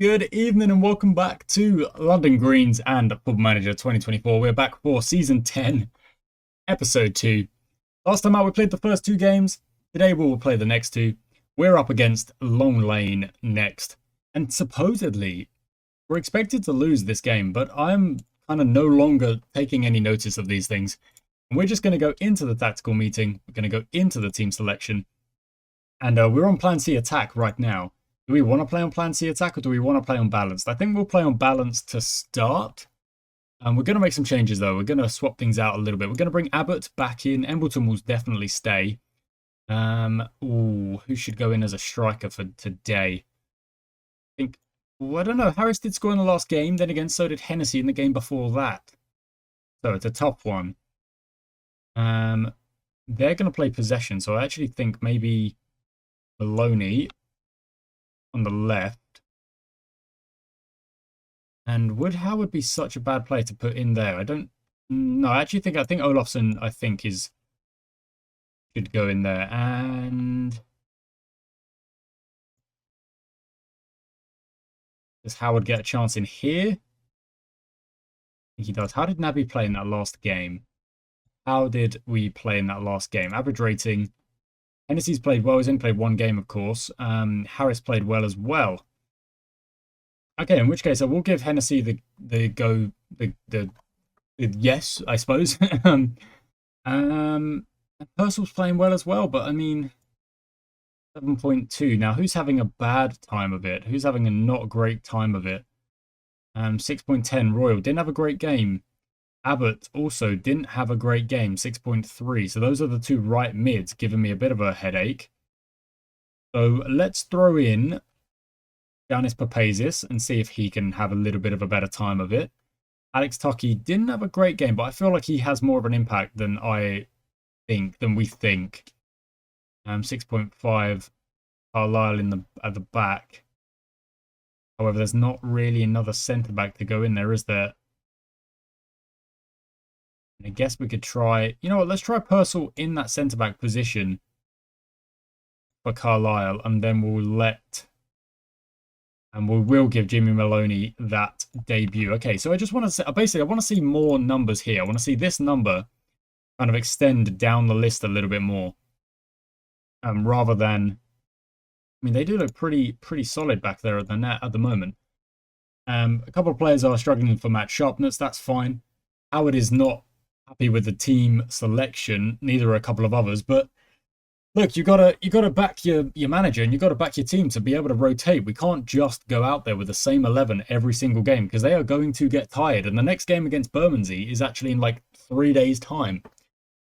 Good evening and welcome back to London Greens and Football Manager 2024. We're back for Season 10, Episode 2. Last time out we played the first two games. Today we will play the next two. We're up against Long Lane next. And supposedly, we're expected to lose this game, but I'm kind of no longer taking any notice of these things. And we're just going to go into the tactical meeting. We're going to go into the team selection. And we're on Plan C attack right now. Do we want to play on Plan C attack or do we want to play on balanced? I think we'll play on balanced to start. We're going to make some changes though. We're going to swap things out a little bit. We're going to bring Abbott back in. Embleton will definitely stay. Who should go in as a striker for today? I think, I don't know. Harris did score in the last game. Then again, so did Hennessy in the game before that. So it's a tough one. They're going to play possession. So I actually think maybe Maloney on the left. And would Howard be such a bad player to put in there? I don't know. I think Olofsson should go in there. And does Howard get a chance in here? I think he does. How did Naby play in that last game? How did we play in that last game? Average rating. Hennessy's played well. He's only played one game, of course. Harris played well as well. Okay, in which case I will give Hennessy the yes, I suppose. Purcell's playing well as well, but I mean 7.2. Now who's having a bad time of it? Who's having a not great time of it? 6.10. Royal didn't have a great game. Abbott also didn't have a great game, 6.3. So those are the two right mids giving me a bit of a headache. So let's throw in Giannis Papazius and see if he can have a little bit of a better time of it. Alex Tucky didn't have a great game, but I feel like he has more of an impact than we think. 6.5. Carlisle at the back. However, there's not really another centre back to go in there, is there? I guess we could try... You know what? Let's try Purcell in that centre-back position for Carlisle. And then we'll let... And we will give Jimmy Maloney that debut. Okay, so I just want to say... Basically, I want to see more numbers here. I want to see this number kind of extend down the list a little bit more. Rather than... I mean, they do look pretty solid back there at the net at the moment. A couple of players are struggling for match sharpness. That's fine. Howard is not happy with the team selection, neither are a couple of others, but look, you gotta back your manager and you gotta back your team to be able to rotate. We can't just go out there with the same 11 every single game because they are going to get tired, and the next game against Bermondsey is actually in like 3 days time,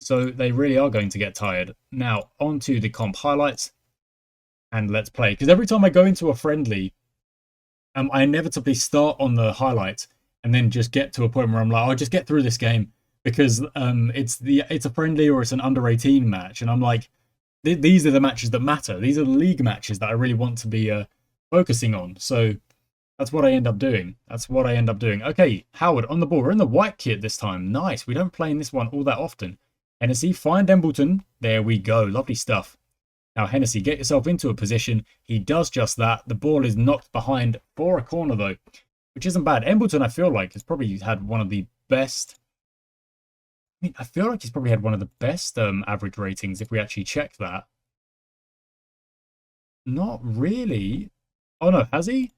so they really are going to get tired. Now on to the comp highlights and let's play, because every time I go into a friendly, I inevitably start on the highlights and then just get to a point where I'm like, I'll just get through this game because it's a friendly or it's an under 18 match, and I'm like, these are the matches that matter. These are the league matches that I really want to be focusing on. So that's what I end up doing. Okay, Howard on the ball. We're in the white kit this time. Nice. We don't play in this one all that often. Hennessy, find Embleton. There we go. Lovely stuff. Now, Hennessy, get yourself into a position. He does just that. The ball is knocked behind for a corner, though, which isn't bad. Embleton, I feel like, has probably had one of the best... I feel like he's probably had one of the best average ratings if we actually check that. Not really. Oh, no, has he?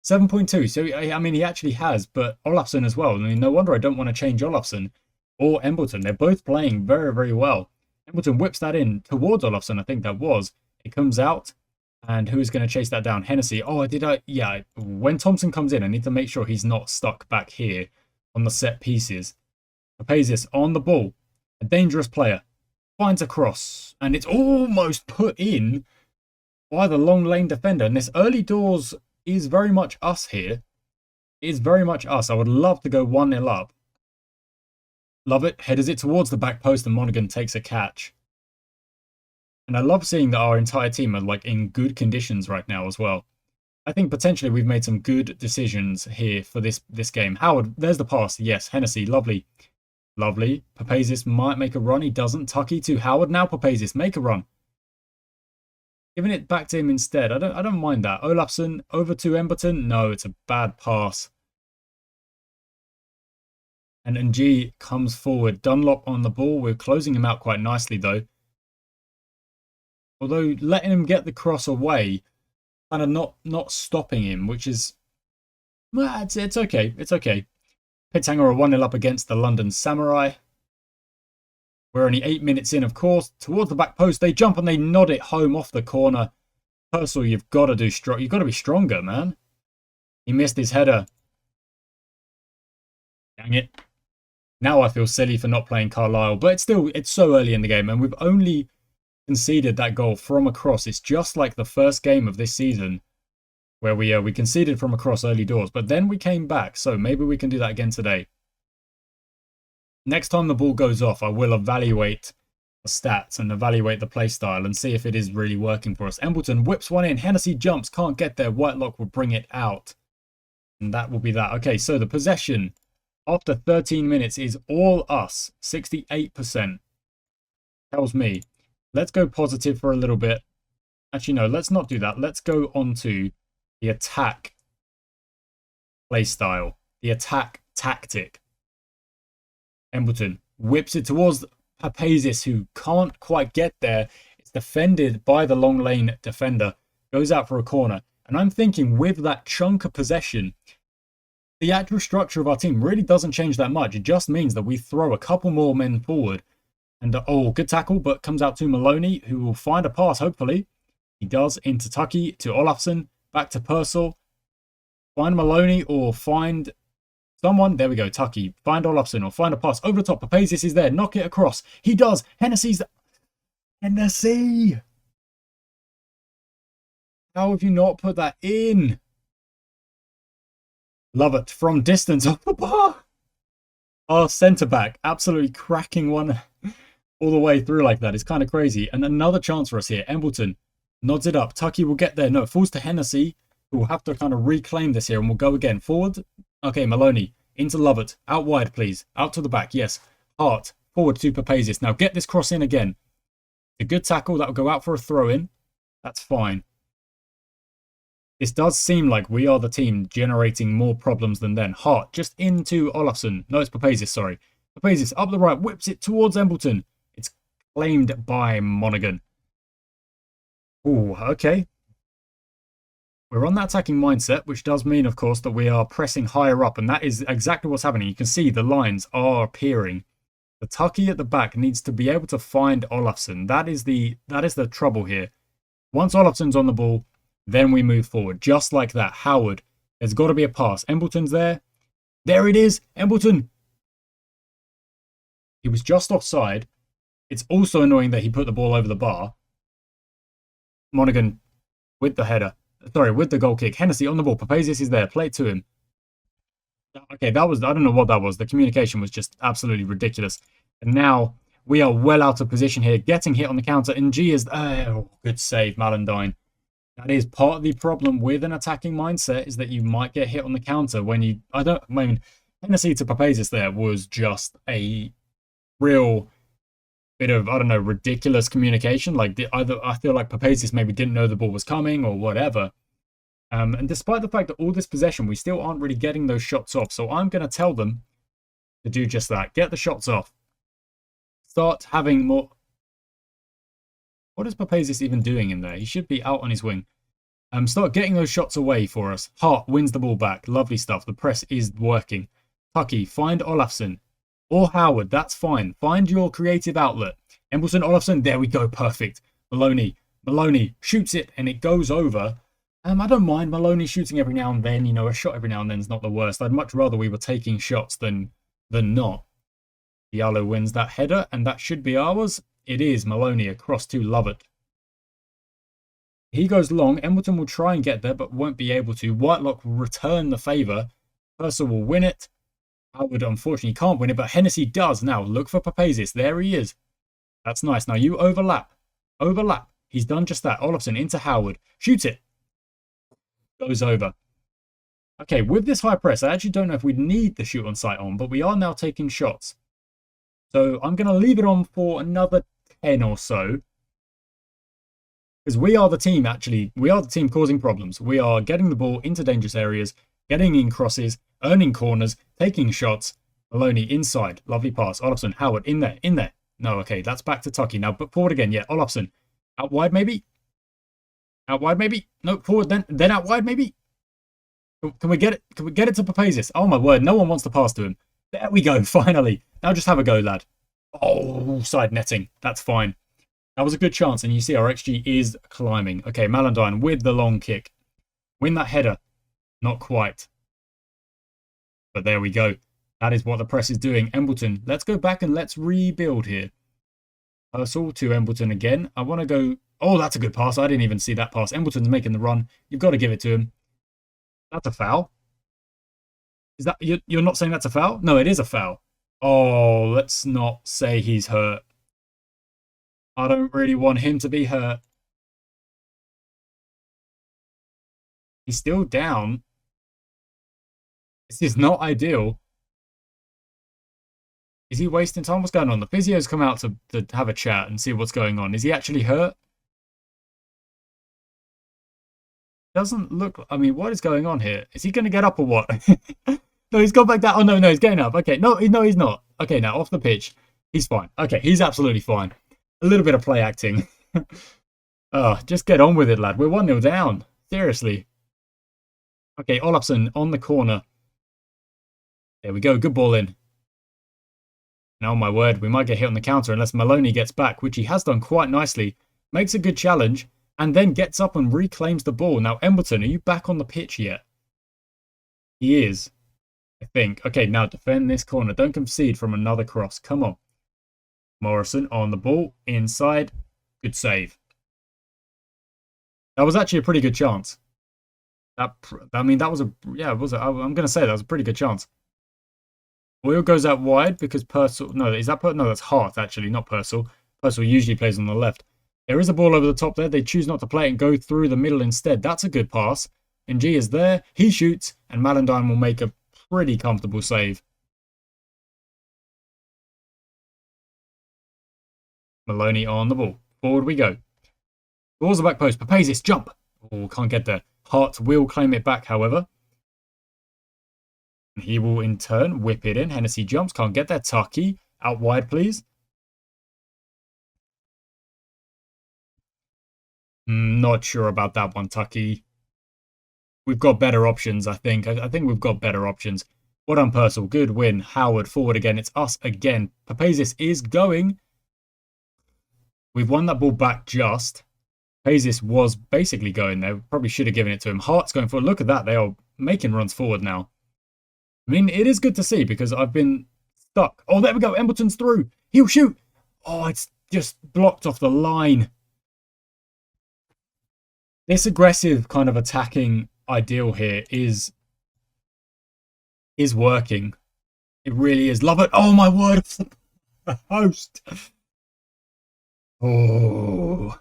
7.2. So, I mean, he actually has, but Olofsson as well. I mean, no wonder I don't want to change Olofsson or Embleton. They're both playing very, very well. Embleton whips that in towards Olofsson, I think that was. It comes out, and who is going to chase that down? Hennessy. Oh, yeah, when Thompson comes in, I need to make sure he's not stuck back here on the set pieces. Papazius on the ball. A dangerous player. Finds a cross. And it's almost put in by the long lane defender. And this early doors is very much us here. It is very much us. I would love to go 1-0 up. Love it. Headers it towards the back post and Monaghan takes a catch. And I love seeing that our entire team are like in good conditions right now as well. I think potentially we've made some good decisions here for this game. Howard, there's the pass. Yes, Hennessy, lovely. Lovely. Papazius might make a run. He doesn't. Tucky to Howard. Now Papazius, make a run. Giving it back to him instead. I don't mind that. Olafsson over to Emberton. No, it's a bad pass. And NG comes forward. Dunlop on the ball. We're closing him out quite nicely, though. Although letting him get the cross away, kind of not stopping him, which is... Well, it's okay. It's okay. Pithanger are 1-0 up against the London Samurai. We're only 8 minutes in, of course. Towards the back post, they jump and they nod it home off the corner. Purcell, you've got to do strong. You've got to be stronger, man. He missed his header. Dang it. Now I feel silly for not playing Carlisle, but it's so early in the game, and we've only conceded that goal from a cross. It's just like the first game of this season, where we conceded from across early doors, but then we came back. So maybe we can do that again today. Next time the ball goes off, I will evaluate the stats and evaluate the play style and see if it is really working for us. Embleton whips one in. Hennessy jumps, can't get there. Whitelock will bring it out, and that will be that. Okay, so the possession after 13 minutes is all us, 68%. Tells me, let's go positive for a little bit. Actually, no, let's not do that. Let's go on to the attack play style, the attack tactic. Embleton whips it towards Papazius, who can't quite get there. It's defended by the long lane defender. Goes out for a corner. And I'm thinking with that chunk of possession, the actual structure of our team really doesn't change that much. It just means that we throw a couple more men forward. And, oh, good tackle, but comes out to Maloney, who will find a pass, hopefully. He does, into Tucky, to Olafsson, back to Purcell. Find Maloney or find someone. There we go, Tucky. Find Olafsson or find a pass. Over the top, Papazius is there. Knock it across. He does. Hennessy's... Hennessy! How have you not put that in? Love it. From distance off the bar. Our centre-back absolutely cracking one all the way through like that. It's kind of crazy. And another chance for us here. Embleton nods it up. Tucky will get there. No, it falls to Hennessy, who will have to kind of reclaim this here. And we'll go again. Forward. Okay, Maloney. Into Lovett. Out wide, please. Out to the back. Yes. Hart. Forward to Papazius. Now get this cross in again. A good tackle. That will go out for a throw-in. That's fine. This does seem like we are the team generating more problems than them. Hart just into Olafsson. No, it's Papazius, sorry. Papazius up the right, whips it towards Embleton. It's claimed by Monaghan. Ooh, okay. We're on that attacking mindset, which does mean, of course, that we are pressing higher up, and that is exactly what's happening. You can see the lines are appearing. The Tucky at the back needs to be able to find Olafsson. That is the trouble here. Once Olafsson's on the ball, then we move forward, just like that. Howard, there's got to be a pass. Embleton's there. There it is. Embleton. He was just offside. It's also annoying that he put the ball over the bar. Monaghan with the header. Sorry, with the goal kick. Hennessy on the ball. Papazius is there. Play it to him. Okay, that was... I don't know what that was. The communication was just absolutely ridiculous. And now we are well out of position here. Getting hit on the counter. And G is... Oh, good save, Malandine. That is part of the problem with an attacking mindset, is that you might get hit on the counter when you... I mean, Hennessy to Papazius there was just a real bit of, I don't know, ridiculous communication. Like, either I feel like Papazius maybe didn't know the ball was coming or whatever. And despite the fact that all this possession, we still aren't really getting those shots off. So I'm going to tell them to do just that. Get the shots off. Start having more... What is Papazius even doing in there? He should be out on his wing. Start getting those shots away for us. Hart wins the ball back. Lovely stuff. The press is working. Tucky, find Olafsson. Or Howard, that's fine. Find your creative outlet. Embleton, Olafsson, there we go. Perfect. Maloney shoots it and it goes over. I don't mind Maloney shooting every now and then. You know, a shot every now and then is not the worst. I'd much rather we were taking shots than not. Diallo wins that header and that should be ours. It is. Maloney across to Lovett. He goes long. Embleton will try and get there, but won't be able to. Whitelock will return the favour. Purcell will win it. Howard, unfortunately, can't win it, but Hennessy does. Now, look for Papazius. There he is. That's nice. Now, you overlap. Overlap. He's done just that. Olafsson into Howard. Shoots it. Goes over. Okay, with this high press, I actually don't know if we need the shoot on sight on, but we are now taking shots. So I'm going to leave it on for another 10 or so. Because we are the team, actually. We are the team causing problems. We are getting the ball into dangerous areas, getting in crosses, earning corners, taking shots. Maloney inside. Lovely pass. Olofsson, Howard, in there, in there. No, okay, that's back to Tucky. Now, but forward again. Yeah, Olofsson. Out wide, maybe? Out wide, maybe? No, forward, then out wide, maybe? Can we get it? Can we get it to Papazius? Oh, my word. No one wants to pass to him. There we go, finally. Now just have a go, lad. Oh, side netting. That's fine. That was a good chance, and you see our XG is climbing. Okay, Malandine with the long kick. Win that header. Not quite. But there we go. That is what the press is doing. Embleton, let's go back and let's rebuild here. Purcell to Embleton again. I want to go... Oh, that's a good pass. I didn't even see that pass. Embleton's making the run. You've got to give it to him. That's a foul. Is that... You're not saying that's a foul? No, it is a foul. Oh, let's not say he's hurt. I don't really want him to be hurt. He's still down. This is not ideal. Is he wasting time? What's going on? The physio's come out to have a chat and see what's going on. Is he actually hurt? Doesn't look... I mean, what is going on here? Is he going to get up or what? No, he's gone back down. Oh, no, he's getting up. Okay, no, he's not. Okay, now off the pitch. He's fine. Okay, he's absolutely fine. A little bit of play acting. Oh, just get on with it, lad. We're 1-0 down. Seriously. Okay, Olofsson on the corner. There we go. Good ball in. Now, my word, we might get hit on the counter unless Maloney gets back, which he has done quite nicely. Makes a good challenge, and then gets up and reclaims the ball. Now, Embleton, are you back on the pitch yet? He is, I think. Okay, now defend this corner. Don't concede from another cross. Come on. Morrison on the ball, inside. Good save. That was actually a pretty good chance. That was a... Yeah, was it? I'm going to say that was a pretty good chance. Boyle goes out wide because Purcell... No, is that... No, that's Hart, actually, not Purcell. Purcell usually plays on the left. There is a ball over the top there. They choose not to play it and go through the middle instead. That's a good pass. NG is there. He shoots, and Malandine will make a pretty comfortable save. Maloney on the ball. Forward we go. Towards the back post. Papazius, jump. Oh, can't get there. Hart will claim it back, however. He will, in turn, whip it in. Hennessy jumps. Can't get there. Tucky. Out wide, please. Not sure about that one, Tucky. We've got better options, I think. I think we've got better options. Well done, Purcell. Good win. Howard forward again. It's us again. Papazius is going. We've won that ball back just. Papazius was basically going there. Probably should have given it to him. Hart's going forward. Look at that. They are making runs forward now. I mean, it is good to see because I've been stuck. Oh, there we go. Embleton's through. He'll shoot. Oh, it's just blocked off the line. This aggressive kind of attacking ideal here is working. It really is. Love it. Oh, my word. The host. Oh.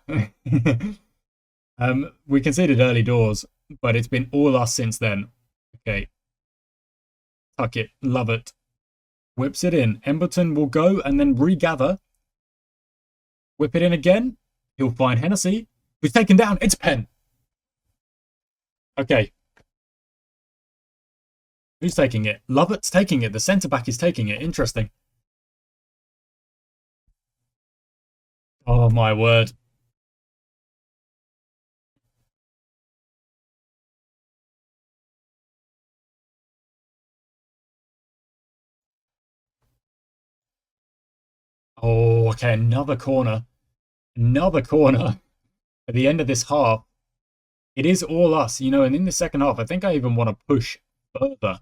We conceded early doors, but it's been all us since then. Okay. Tuck it. Love it. Whips it in. Embleton will go and then regather. Whip it in again. He'll find Hennessy, who's taken down. It's Penn. Okay. Who's taking it? Lovett's taking it. The centre-back is taking it. Interesting. Oh, my word. Oh, okay. Another corner. Another corner at the end of this half. It is all us, you know, and in the second half, I think I even want to push further.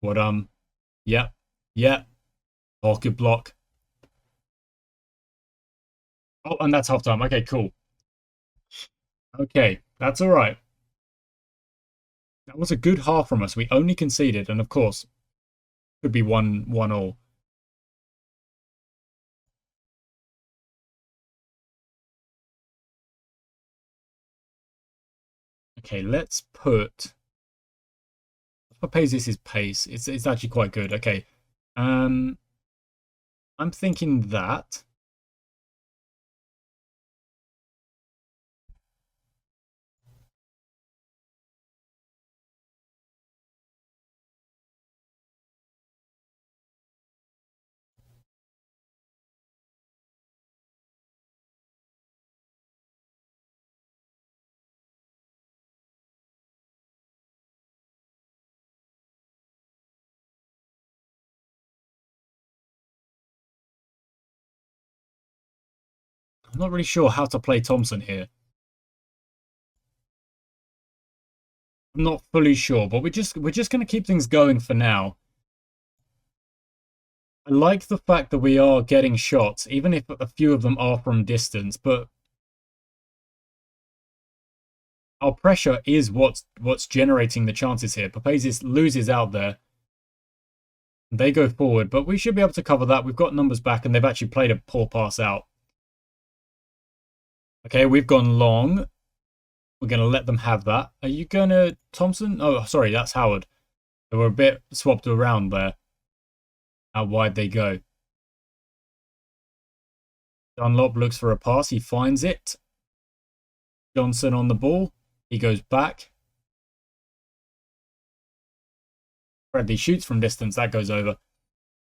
What, yeah. Oh, good block. Oh, and that's half time. Okay, cool. Okay, that's all right. That was a good half from us. We only conceded, and of course, could be 1-1 Okay, let's put Papazius' pace. It's actually quite good. Okay. I'm thinking that. I'm not really sure how to play Thompson here. I'm not fully sure, but we're just going to keep things going for now. I like the fact that we are getting shots, even if a few of them are from distance, but our pressure is what's generating the chances here. Papazius loses out there. They go forward, but we should be able to cover that. We've got numbers back, and they've actually played a poor pass out. Okay, we've gone long. We're going to let them have that. Are you going to... Thompson? Oh, sorry, that's Howard. They were a bit swapped around there. How wide they go. Dunlop looks for a pass. He finds it. Johnson on the ball. He goes back. Bradley shoots from distance. That goes over.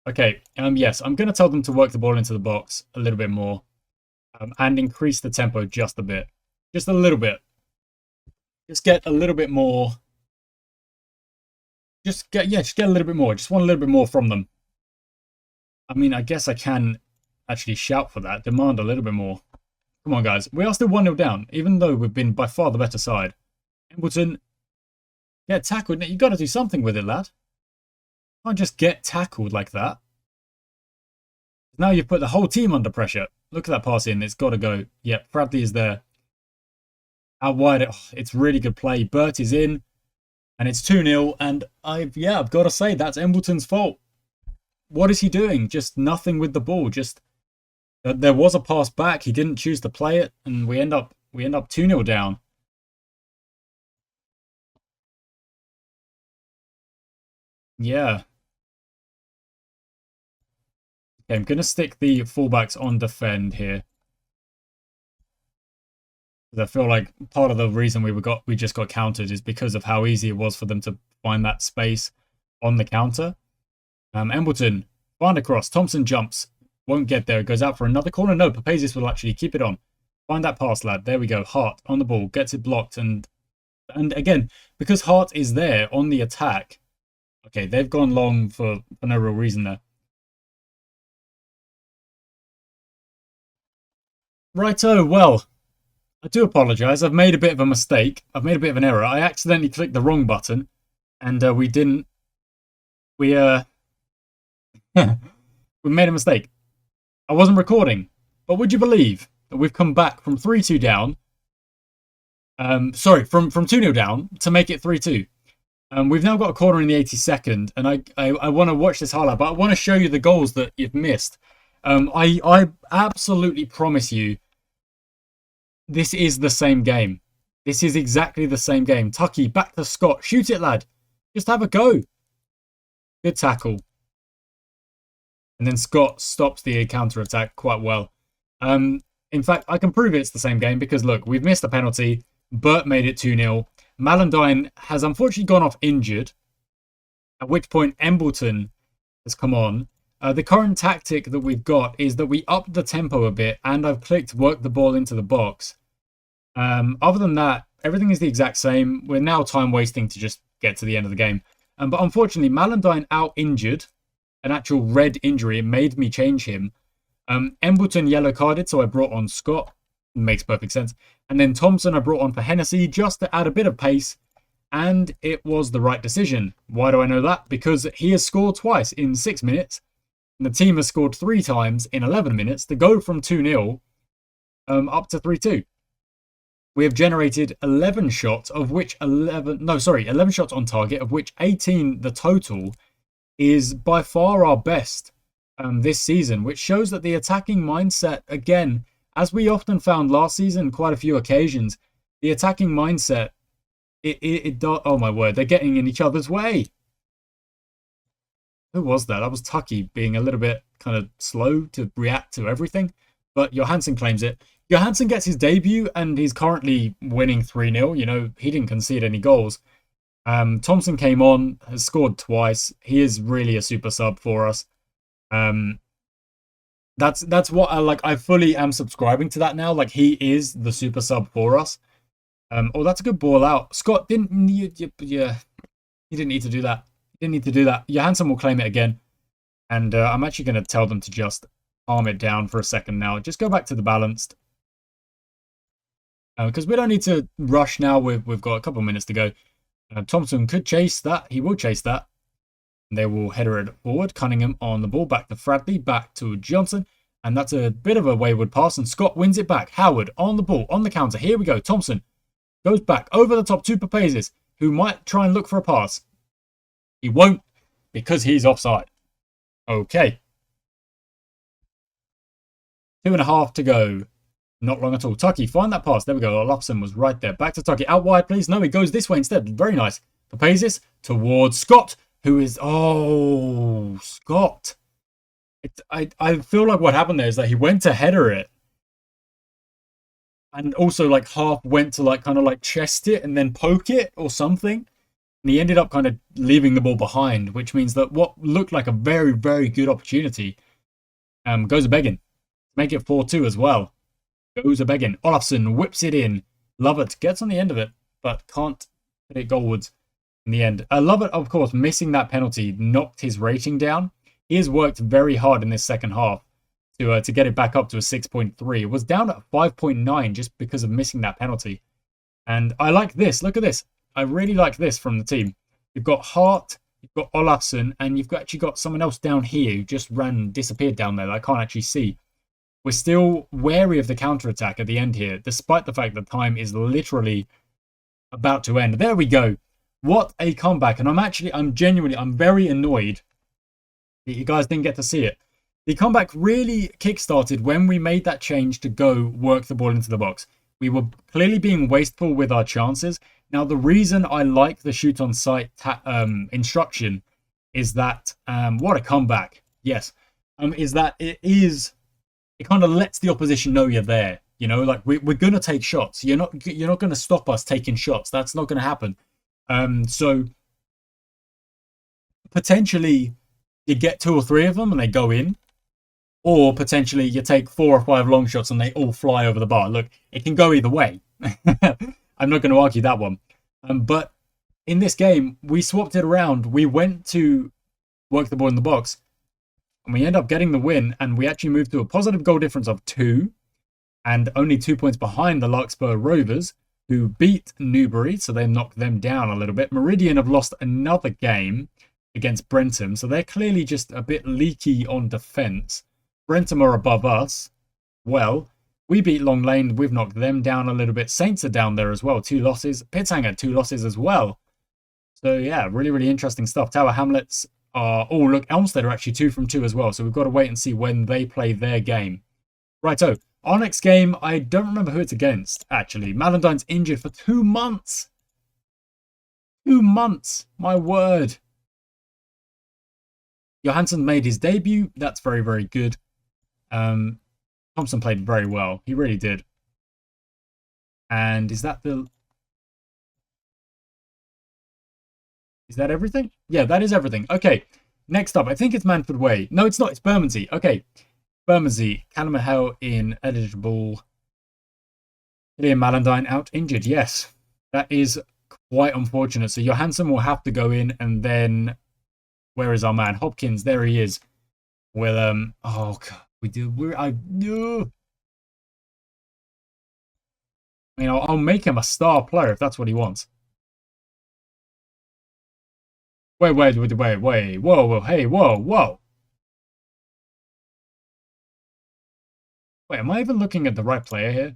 Okay, yes, I'm going to tell them to work the ball into the box a little bit more. And increase the tempo just a bit. Just a little bit. Just get a little bit more. Just get a little bit more. Just want a little bit more from them. I mean, I guess I can actually shout for that. Demand a little bit more. Come on, guys. We are still 1-0 down, even though we've been by far the better side. Embleton, get tackled. You've got to do something with it, lad. You can't just get tackled like that. Now you've put the whole team under pressure. Look at that pass in. It's got to go. Yep, Bradley is there. Out wide. Oh, it's really good play. Burt is in. And it's 2-0. And I've got to say, that's Embleton's fault. What is he doing? Just nothing with the ball. Just there was a pass back. He didn't choose to play it. And we end up 2-0 down. Yeah. Okay, I'm going to stick the fullbacks on defend here. I feel like part of the reason we just got countered is because of how easy it was for them to find that space on the counter. Embleton, find across. Thompson jumps. Won't get there. Goes out for another corner. No, Papazius will actually keep it on. Find that pass, lad. There we go. Hart on the ball. Gets it blocked. And again, because Hart is there on the attack. Okay, they've gone long for no real reason there. Righto, well, I do apologise. I've made a bit of a mistake. I've made a bit of an error. I accidentally clicked the wrong button. And we didn't... We made a mistake. I wasn't recording. But would you believe that we've come back from 3-2 down? Sorry, from 2-0 down to make it 3-2. We've now got a corner in the 82nd, and I want to watch this highlight, but I want to show you the goals that you've missed. I absolutely promise you, this is the same game. This is exactly the same game. Tucky, back to Scott. Shoot it, lad. Just have a go. Good tackle. And then Scott stops the counter-attack quite well. In fact, I can prove it's the same game because, look, we've missed a penalty. Burt made it 2-0. Malandine has unfortunately gone off injured, at which point Embleton has come on. The current tactic that we've got is that we up the tempo a bit, and I've clicked work the ball into the box. Other than that, everything is the exact same. We're now time wasting to just get to the end of the game. But unfortunately, Malandine out injured, an actual red injury. It made me change him. Embleton yellow carded, so I brought on Scott. Makes perfect sense. And then Thompson I brought on for Hennessy just to add a bit of pace. And it was the right decision. Why do I know that? Because he has scored twice in 6 minutes. And the team has scored 3 times in 11 minutes to go from 2-0 up to 3-2. We have generated 11 shots, of which 11 shots on target, of which 18 the total, is by far our best this season, which shows that the attacking mindset, again, as we often found last season, quite a few occasions, the attacking mindset, oh my word, they're getting in each other's way. Who was that? That was Tucky being a little bit kind of slow to react to everything, but Johansson claims it. Johansson gets his debut and he's currently winning 3-0. You know, he didn't concede any goals. Thompson came on, has scored twice. He is really a super sub for us. That's what I like. I fully am subscribing to that now. Like, he is the super sub for us. Oh, that's a good ball out. Scott didn't. Yeah, he didn't need to do that. He didn't need to do that. Johansson will claim it again, and I'm actually going to tell them to just calm it down for a second now. Just go back to the balanced. Because we don't need to rush now. We've got a couple of minutes to go. Thompson could chase that. He will chase that. They will header it forward. Cunningham on the ball. Back to Fradley. Back to Johnson. And that's a bit of a wayward pass. And Scott wins it back. Howard on the ball. On the counter. Here we go. Thompson goes back over the top to Papazis, who might try and look for a pass. He won't because he's offside. Okay. 2.5 to go. Not long at all. Tucky, find that pass. There we go. Olafsson was right there. Back to Tucky. Out wide, please. No, he goes this way instead. Very nice. Papazis towards Scott, who is... Oh, Scott. I feel like what happened there is that he went to header it. And also, like, half went to, like, kind of, like, chest it and then poke it or something. And he ended up kind of leaving the ball behind, which means that what looked like a very, very good opportunity goes a begging. Make it 4-2 as well. Goes a begging. Olafsson whips it in. Lovett gets on the end of it, but can't put it goalwards in the end. Lovett, of course, missing that penalty knocked his rating down. He has worked very hard in this second half to get it back up to a 6.3. It was down at 5.9 just because of missing that penalty. And I like this. Look at this. I really like this from the team. You've got Hart, you've got Olafsson, and you've actually got someone else down here who just disappeared down there that I can't actually see. We're still wary of the counter-attack at the end here, despite the fact that time is literally about to end. There we go. What a comeback. And I'm very annoyed that you guys didn't get to see it. The comeback really kick-started when we made that change to go work the ball into the box. We were clearly being wasteful with our chances. Now, the reason I like the shoot on sight instruction is that, what a comeback. Yes. Is that it kind of lets the opposition know you're there. You know, like we're going to take shots. You're not going to stop us taking shots. That's not going to happen. So potentially you get 2 or 3 of them and they go in, or potentially you take 4 or 5 long shots and they all fly over the bar. Look, it can go either way. I'm not going to argue that one. But in this game, we swapped it around. We went to work the ball in the box, and we end up getting the win, and we actually moved to a positive goal difference of 2, and only 2 points behind the Larkspur Rovers, who beat Newbury, so they knocked them down a little bit. Meridian have lost another game against Brentham, so they're clearly just a bit leaky on defence. Brentham are above us. Well, we beat Long Lane. We've knocked them down a little bit. Saints are down there as well. 2 losses. Pittshanger, 2 losses as well. So, yeah, really, really interesting stuff. Tower Hamlets are... Oh, look, Elmstead are actually 2 from 2 as well. So we've got to wait and see when they play their game. Righto. Our next game, I don't remember who it's against, actually. Malandine's injured for 2 months. 2 months. My word. Johansson made his debut. That's very, very good. Thompson played very well. He really did. And is that everything? Yeah, that is everything. Okay. Next up, I think it's Manford Way. No, it's not. It's Bermondsey. Okay. Bermondsey. Callum Mahel ineligible. Liam Malandine out injured. Yes. That is quite unfortunate. So Johansson will have to go in, and then where is our man? Hopkins. There he is. Well, oh god. I mean, I'll make him a star player if that's what he wants. Wait. Whoa. Hey, whoa. Wait, am I even looking at the right player here?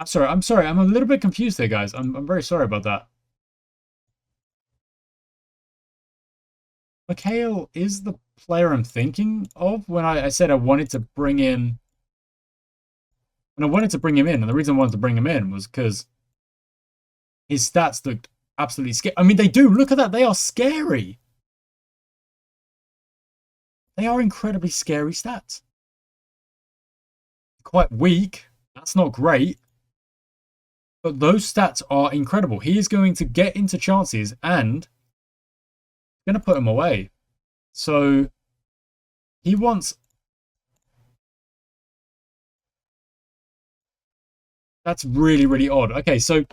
I'm sorry. I'm a little bit confused here, guys. I'm very sorry about that. Mikhail is the player I'm thinking of when I said I wanted to bring in... When I wanted to bring him in, and the reason I wanted to bring him in was because his stats looked absolutely scary. I mean, they do. Look at that. They are scary. They are incredibly scary stats. Quite weak. That's not great. But those stats are incredible. He is going to get into chances and going to put them away. So he wants... That's really, really odd. Okay, so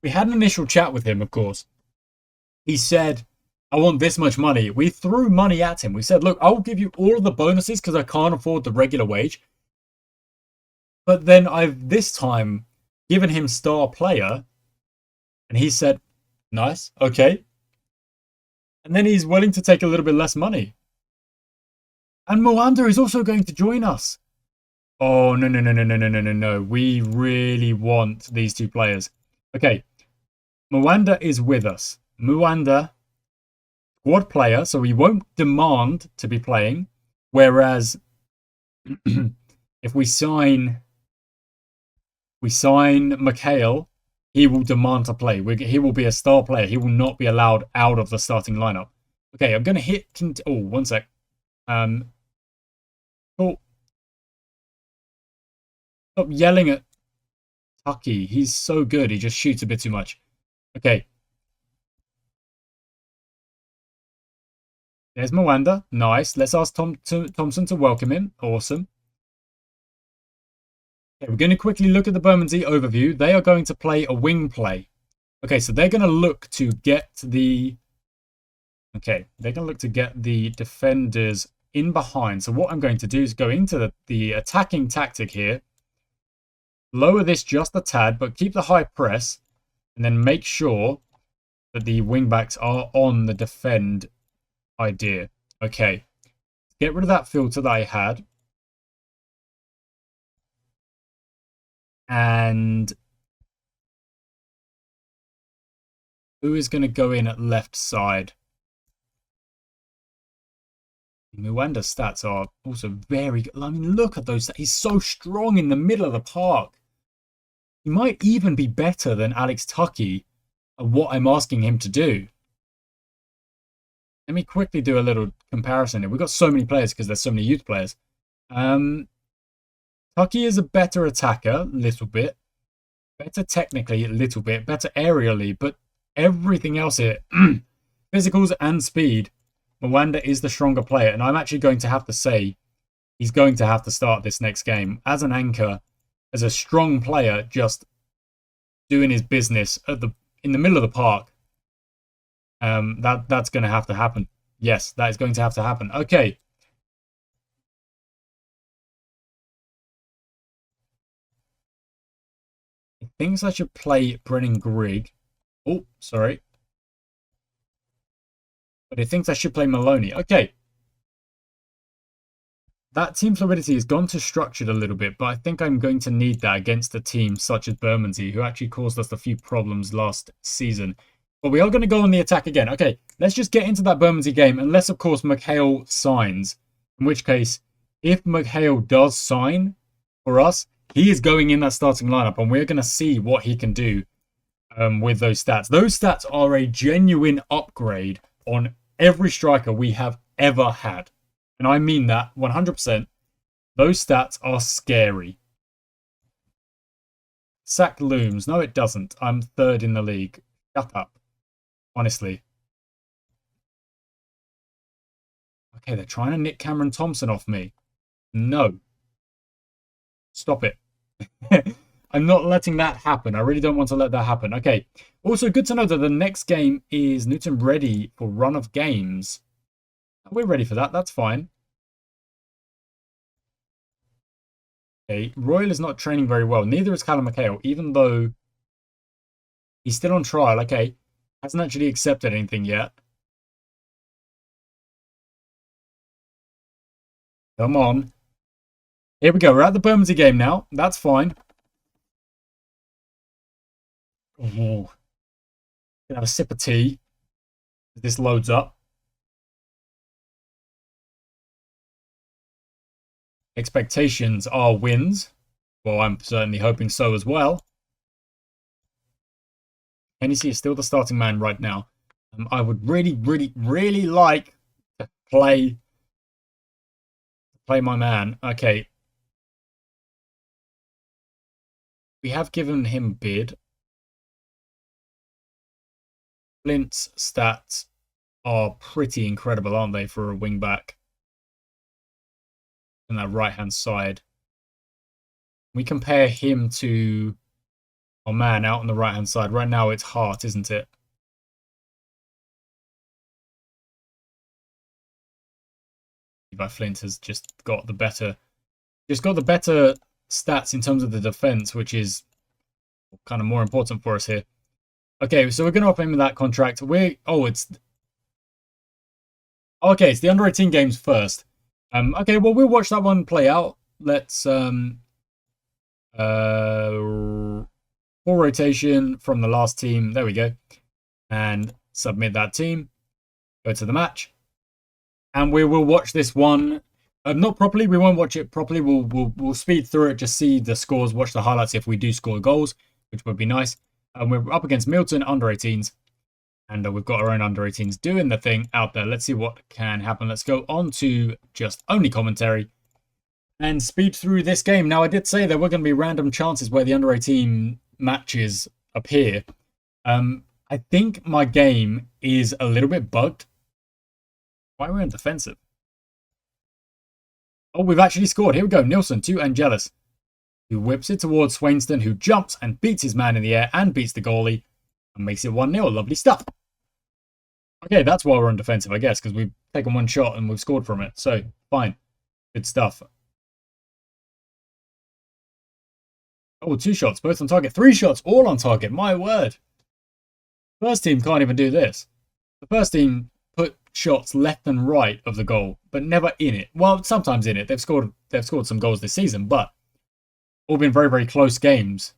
we had an initial chat with him, of course. He said I want this much money. We threw money at him. We said, look, I'll give you all of the bonuses because I can't afford the regular wage. But then I've this time given him star player. And he said, nice, okay. And then he's willing to take a little bit less money. And Moanda is also going to join us. Oh, no, no, no, no, no, no, no, no, no. We really want these two players. Okay. Moanda is with us. Moanda, squad player, so he won't demand to be playing. Whereas if we sign Mikhail, he will demand to play. He will be a star player. He will not be allowed out of the starting lineup. Okay, I'm going to hit... Oh, one sec. Cool. Stop yelling at Tucky. He's so good. He just shoots a bit too much. Okay. There's Moanda. Nice. Let's ask Thompson to welcome him. Awesome. Okay, we're going to quickly look at the Bermondsey overview. They are going to play a wing play. Okay, so they're going to look to get the... Okay, they're going to look to get the defenders in behind. So what I'm going to do is go into the attacking tactic here. Lower this just a tad, but keep the high press. And then make sure that the wingbacks are on the defend idea. Okay, get rid of that filter that I had. And who is going to go in at left side? Mwanda's stats are also very good. I mean, look at those. He's so strong in the middle of the park. He might even be better than Alex Tucky at what I'm asking him to do. Let me quickly do a little comparison here. We've got so many players because there's so many youth players. Tucky is a better attacker, a little bit. Better technically, a little bit. Better aerially, but everything else here, physicals and speed, Mwanda is the stronger player. And I'm actually going to have to say he's going to have to start this next game as an anchor, as a strong player, just doing his business in the middle of the park. That's going to have to happen. Yes, that is going to have to happen. Okay. He thinks I should play Brennan Grigg. Oh, sorry. But he thinks I should play Maloney. Okay. That team fluidity has gone to structured a little bit, but I think I'm going to need that against a team such as Bermondsey, who actually caused us a few problems last season. But we are going to go on the attack again. Okay, let's just get into that Bermondsey game, unless, of course, Mikhail signs. In which case, if Mikhail does sign for us, he is going in that starting lineup, and we're going to see what he can do with those stats. Those stats are a genuine upgrade on every striker we have ever had. And I mean that 100%. Those stats are scary. Sack looms. No, it doesn't. I'm third in the league. Shut up. Honestly. Okay, they're trying to nick Cameron Thompson off me. No. Stop it. I'm not letting that happen. I really don't want to let that happen. Okay. Also, good to know that the next game is Newton ready for run of games. We're ready for that. That's fine. Okay. Royal is not training very well. Neither is Callum McHale, even though he's still on trial. Okay. Hasn't actually accepted anything yet. Come on. Here we go. We're at the Bermondsey game now. That's fine. Ooh. Gonna have a sip of tea. This loads up. Expectations are wins. Well, I'm certainly hoping so as well. Hennessy is still the starting man right now. I would really, really, really like to play my man. Okay. We have given him bid. Flint's stats are pretty incredible, aren't they, for a wing-back? On that right-hand side. We compare him to our man out on the right-hand side. Right now it's Hart, isn't it? by Flint has just got the better stats in terms of the defense, which is kind of more important for us here. Okay, so we're going to offer him that contract. It's the under 18 games first. Okay, well, we'll watch that one play out. Let's full rotation from the last team. There we go. And submit that team. Go to the match. And we will watch this one. Not properly. We won't watch it properly. We'll speed through it. Just see the scores. Watch the highlights if we do score goals, which would be nice. We're up against Milton under 18s. And we've got our own under 18s doing the thing out there. Let's see what can happen. Let's go on to just only commentary and speed through this game. Now, I did say there were going to be random chances where the under 18 matches appear. I think my game is a little bit bugged. Why are we on defensive? Oh, we've actually scored. Here we go. Nilsson to Angelus, who whips it towards Swainston, who jumps and beats his man in the air and beats the goalie and makes it 1-0. Lovely stuff. Okay, that's why we're on defensive, I guess, because we've taken one shot and we've scored from it. So, fine. Good stuff. Oh, 2 shots, both on target. 3 shots, all on target. My word. First team can't even do this. The first team put shots left and right of the goal, but never in it. Well, sometimes in it. They've scored some goals this season, but all been very, very close games.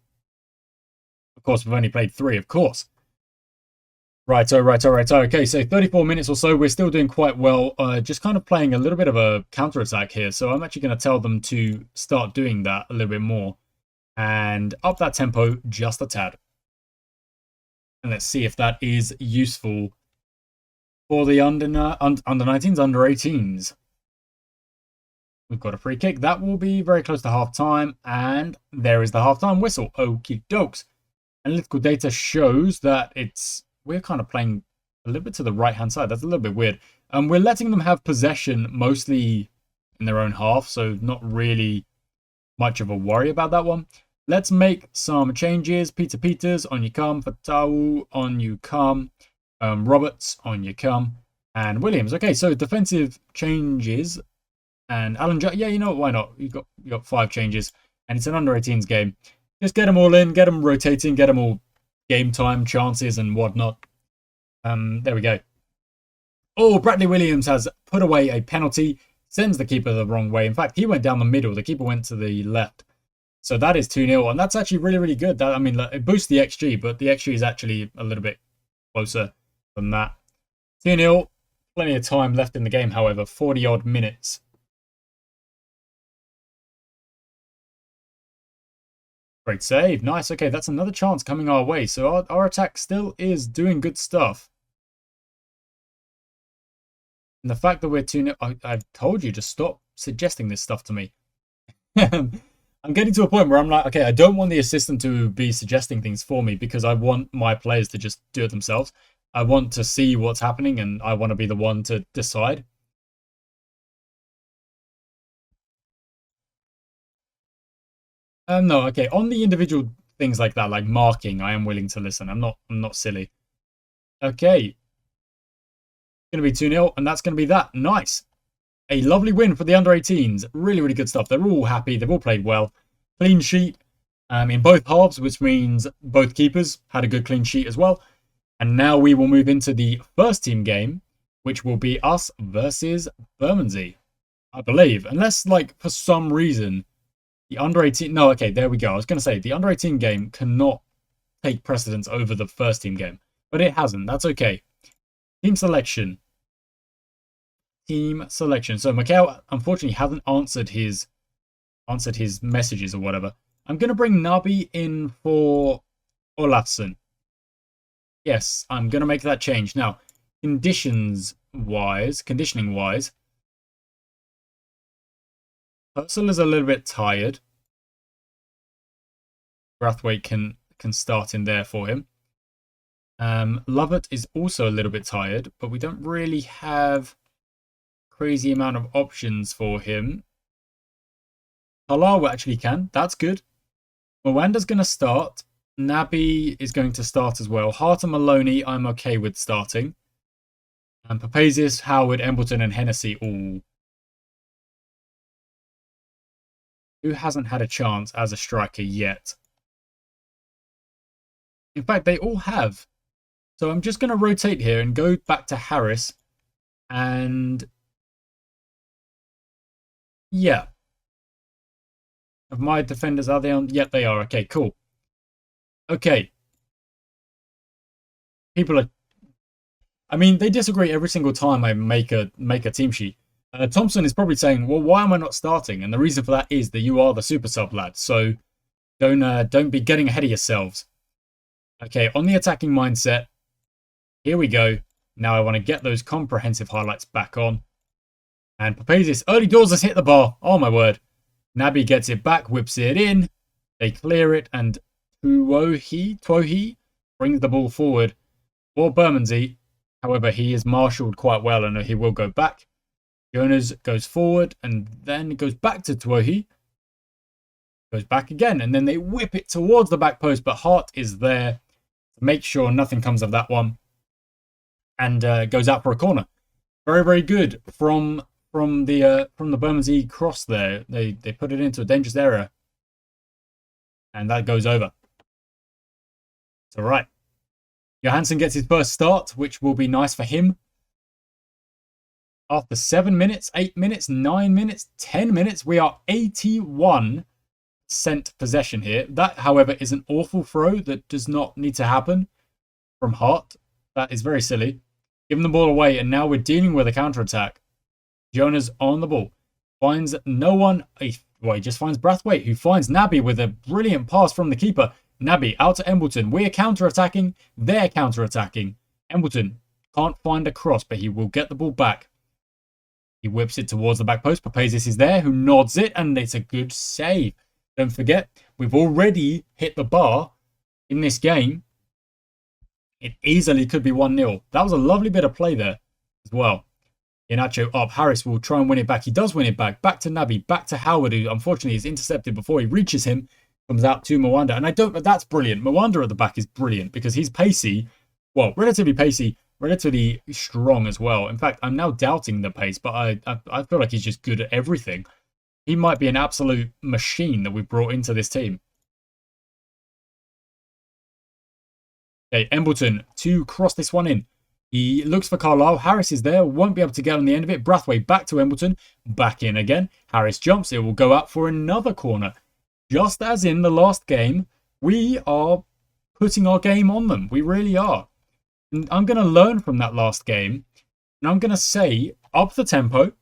Of course, we've only played 3, of course. Right. Okay, so 34 minutes or so. We're still doing quite well. Just kind of playing a little bit of a counter-attack here. So I'm actually going to tell them to start doing that a little bit more. And up that tempo just a tad. And let's see if that is useful for the under 19s, under 18s. We've got a free kick. That will be very close to half-time. And there is the half-time whistle. Okie dokes. Analytical data shows that we're kind of playing a little bit to the right-hand side. That's a little bit weird. We're letting them have possession mostly in their own half, so not really much of a worry about that one. Let's make some changes. Peter Peters, on you come. Fatau, on you come. Roberts, on you come. And Williams. Okay, so defensive changes. And Alan, yeah, you know what? Why not? You got 5 changes, and it's an under 18s game. Just get them all in, get them rotating, get them all game time chances and whatnot. There we go. Oh, Bradley Williams has put away a penalty, sends the keeper the wrong way. In fact, he went down the middle. The keeper went to the left. So that is 2-0, and that's actually really, really good. I mean, it boosts the XG, but the XG is actually a little bit closer than that. 2-0, plenty of time left in the game, however, 40-odd minutes. Great save. Nice. Okay, that's another chance coming our way. So our attack still is doing good stuff. And the fact that we're 2-0... I've told you to stop suggesting this stuff to me. I'm getting to a point where I'm like, okay, I don't want the assistant to be suggesting things for me because I want my players to just do it themselves. I want to see what's happening and I want to be the one to decide. No, okay. On the individual things like that, like marking, I am willing to listen. I'm not silly. Okay. Going to be 2-0, and that's going to be that. Nice. A lovely win for the under-18s. Really, really good stuff. They're all happy. They've all played well. Clean sheet in both halves, which means both keepers had a good clean sheet as well. And now we will move into the first team game, which will be us versus Bermondsey, I believe. Unless, like, for some reason... The under-18... No, okay, there we go. I was going to say, the under-18 game cannot take precedence over the first team game. But it hasn't. That's okay. Team selection. So, Mikhail, unfortunately, hasn't answered his messages or whatever. I'm going to bring Nabi in for Olafsson. Yes, I'm going to make that change. Now, conditioning-wise... Purcell is a little bit tired. Brathwaite can start in there for him. Lovett is also a little bit tired, but we don't really have crazy amount of options for him. Halawa actually can. That's good. Mwanda's going to start. Nabi is going to start as well. Hart and Maloney, I'm okay with starting. And Papazius, Howard, Embleton, and Hennessy all Who hasn't had a chance as a striker yet? In fact, they all have. So I'm just going to rotate here and go back to Harris. And yeah. Of my defenders, are they on? Yep, they are. Okay, cool. Okay. People are... I mean, they disagree every single time I make a team sheet. Thompson is probably saying, well, why am I not starting? And the reason for that is that you are the super sub lad. So don't be getting ahead of yourselves. Okay, on the attacking mindset. Here we go. Now I want to get those comprehensive highlights back on. And Papazius, early doors has hit the bar. Oh my word. Naby gets it back, whips it in. They clear it, and Tuohi brings the ball forward for Bermondsey. However, he is marshalled quite well, and he will go back. Jonas goes forward, and then goes back to Tuohi. Goes back again, and then they whip it towards the back post, but Hart is there to make sure nothing comes of that one. And goes out for a corner. Very, very good from the Bermondsey cross there. They put it into a dangerous area. And that goes over. It's all right. Johansson gets his first start, which will be nice for him. After 7 minutes, 8 minutes, 9 minutes, 10 minutes, we are 81% possession here. That, however, is an awful throw that does not need to happen from Hart. That is very silly. Giving the ball away, and now we're dealing with a counter-attack. Jonas on the ball. Finds no one. He just finds Brathwaite, who finds Naby with a brilliant pass from the keeper. Naby out to Embleton. We're counter-attacking. They're counter-attacking. Embleton can't find a cross, but he will get the ball back. He whips it towards the back post. Papazius is there, who nods it, and it's a good save. Don't forget, we've already hit the bar in this game. It easily could be 1-0. That was a lovely bit of play there as well. Inacho up. Harris will try and win it back. He does win it back. Back to Naby. Back to Howard, who unfortunately is intercepted before he reaches him. Comes out to Mwanda. And that's brilliant. Mwanda at the back is brilliant because he's pacey. Well, relatively pacey. Relatively strong as well. In fact, I'm now doubting the pace, but I feel like he's just good at everything. He might be an absolute machine that we've brought into this team. Okay, Embleton to cross this one in. He looks for Carlisle. Harris is there. Won't be able to get on the end of it. Brathwaite back to Embleton. Back in again. Harris jumps. It will go out for another corner. Just as in the last game, we are putting our game on them. We really are. And I'm going to learn from that last game. And I'm going to say, up the tempo.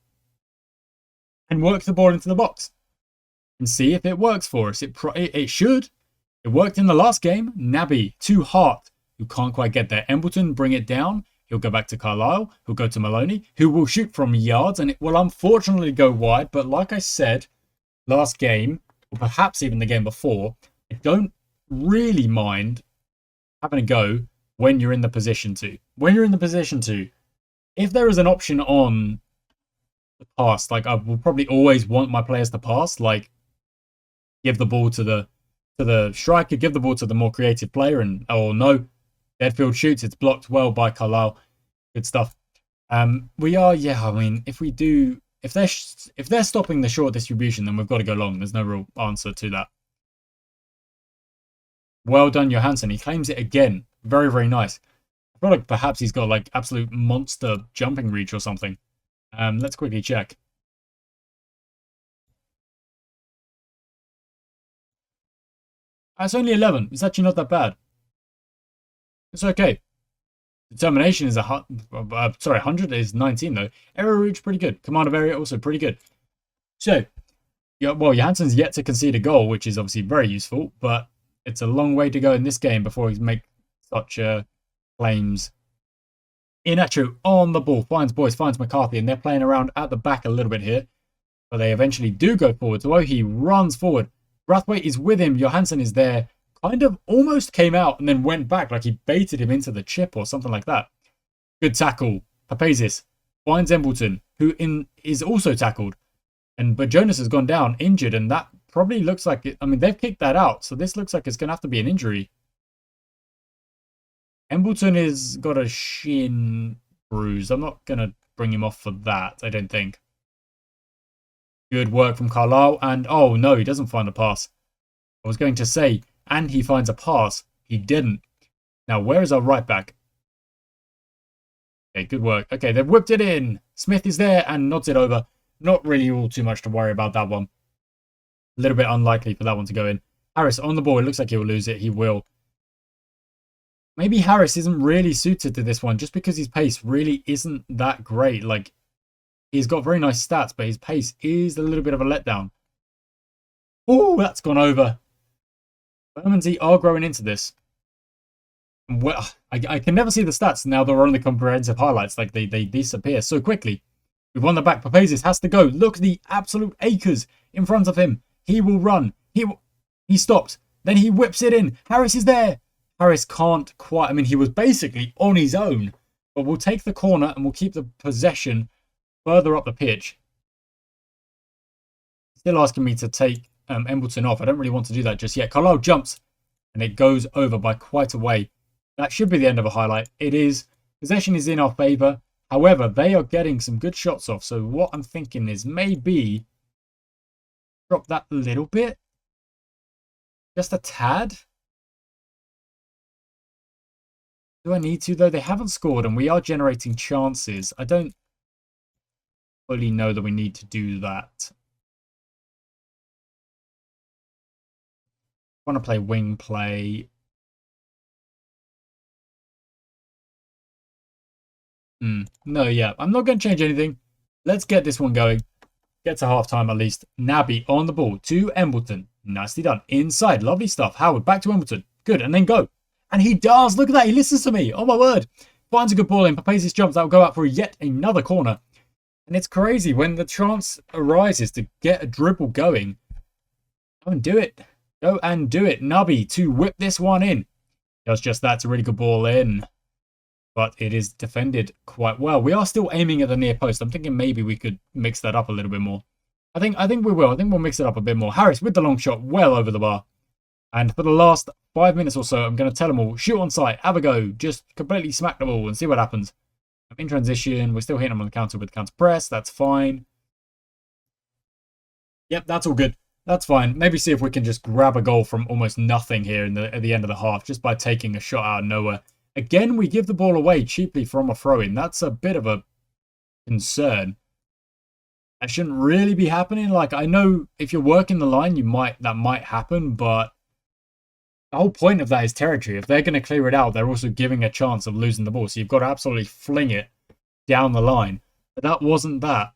And work the ball into the box. And see if it works for us. It should. It worked in the last game. Naby to Hart, who can't quite get there. Embleton bring it down. He'll go back to Carlisle. He'll go to Maloney, who will shoot from yards. And it will unfortunately go wide. But like I said, last game, or perhaps even the game before, I don't really mind having a go when you're in the position to. When you're in the position to, if there is an option on the pass, like I will probably always want my players to pass, like give the ball to the striker, give the ball to the more creative player, and no, Deadfield shoots, it's blocked well by Carlisle. Good stuff. We are, yeah, I mean, if they're stopping the short distribution, then we've got to go long. There's no real answer to that. Well done, Johansson. He claims it again. Very, very nice. I feel like perhaps he's got like absolute monster jumping reach or something. Let's quickly check. It's only 11. It's actually not that bad. It's okay. Determination is 100 is 19 though. Error reach pretty good. Command of area also pretty good. So, yeah, well, Johansson's yet to concede a goal, which is obviously very useful, but it's a long way to go in this game before he makes such claims. Inacho on the ball, finds McCarthy, and they're playing around at the back a little bit here, but they eventually do go forward. So he runs forward. Brathwaite is with him. Johansson is there. Kind of almost came out and then went back, like he baited him into the chip or something like that. Good tackle. Papazius finds Embleton, who is also tackled. But Jonas has gone down, injured, and that probably looks like it. I mean, they've kicked that out, so this looks like it's going to have to be an injury. Embleton has got a shin bruise. I'm not going to bring him off for that, I don't think. Good work from Carlisle. And oh no, he doesn't find a pass. I was going to say, and he finds a pass. He didn't. Now, where is our right back? Okay, good work. Okay, they've whipped it in. Smith is there and nods it over. Not really all too much to worry about that one. A little bit unlikely for that one to go in. Harris on the ball. It looks like he'll lose it. He will. Maybe Harris isn't really suited to this one just because his pace really isn't that great. Like, he's got very nice stats, but his pace is a little bit of a letdown. Oh, that's gone over. Bermondsey are growing into this. Well, I can never see the stats now they're on the comprehensive highlights. Like, they disappear so quickly. We've won the back. Papazis has to go. Look at the absolute acres in front of him. He will run. He stops. Then he whips it in. Harris is there. Harris can't quite. I mean, he was basically on his own. But we'll take the corner and we'll keep the possession further up the pitch. Still asking me to take Embleton off. I don't really want to do that just yet. Carlisle jumps and it goes over by quite a way. That should be the end of a highlight. It is. Possession is in our favour. However, they are getting some good shots off. So what I'm thinking is maybe drop that a little bit. Just a tad. Do I need to, though? They haven't scored and we are generating chances. I don't fully know that we need to do that. I want to play wing play. No, yeah. I'm not going to change anything. Let's get this one going. Get to half-time at least. Naby on the ball to Embleton. Nicely done. Inside. Lovely stuff. Howard back to Embleton. Good. And then go. And he does. Look at that. He listens to me. Oh, my word. Finds a good ball in. Papazis jumps. That will go out for yet another corner. And it's crazy when the chance arises to get a dribble going. Go and do it. Go and do it. Naby to whip this one in. Does just that. It's a really good ball in. But it is defended quite well. We are still aiming at the near post. I'm thinking maybe we could mix that up a little bit more. I think we will. I think we'll mix it up a bit more. Harris with the long shot well over the bar. And for the last 5 minutes or so, I'm going to tell them all, shoot on sight, have a go. Just completely smack the ball and see what happens. In transition, we're still hitting them on the counter with counter press. That's fine. Yep, that's all good. That's fine. Maybe see if we can just grab a goal from almost nothing here at the end of the half, just by taking a shot out of nowhere. Again, we give the ball away cheaply from a throw-in. That's a bit of a concern. That shouldn't really be happening. Like, I know if you're working the line, that might happen, but the whole point of that is territory. If they're going to clear it out, they're also giving a chance of losing the ball. So you've got to absolutely fling it down the line. But that wasn't that.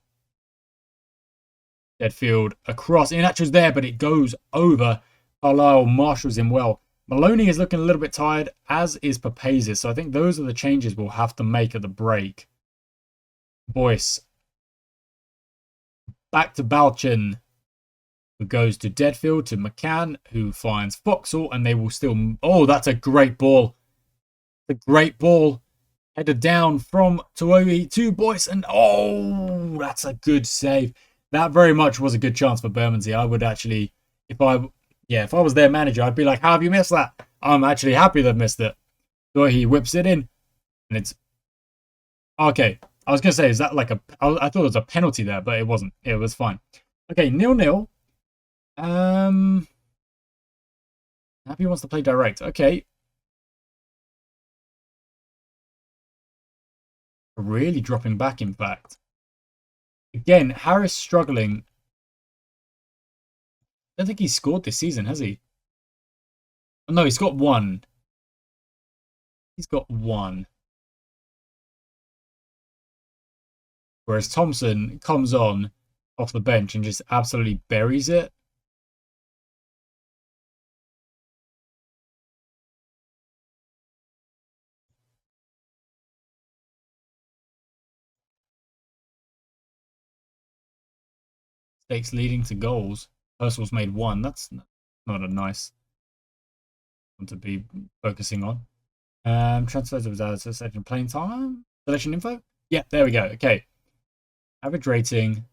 Deadfield across. Inacho's there, but it goes over. Carlisle marshals him well. Maloney is looking a little bit tired, as is Papazis. So I think those are the changes we'll have to make at the break. Boyce. Back to Balchin, who goes to Deadfield, to McCann, who finds Foxall, and they will still... Oh, that's a great ball. A great ball. Headed down from Tuoi to Boyce, and oh, that's a good save. That very much was a good chance for Bermondsey. I would actually, if I was their manager, I'd be like, how have you missed that? I'm actually happy they've missed it. So he whips it in. And it's... Okay. I was going to say, is that like a... I thought it was a penalty there, but it wasn't. It was fine. Okay, 0-0. Happy wants to play direct. Okay. Really dropping back, in fact. Again, Harris struggling. I don't think he's scored this season, has he? Oh, no, he's got one. He's got one. Whereas Thompson comes on off the bench and just absolutely buries it. Stakes leading to goals. Purcell's made one. That's not a nice one to be focusing on. Transfers of selection playing time. Selection info? Yeah, there we go. Okay. Average rating.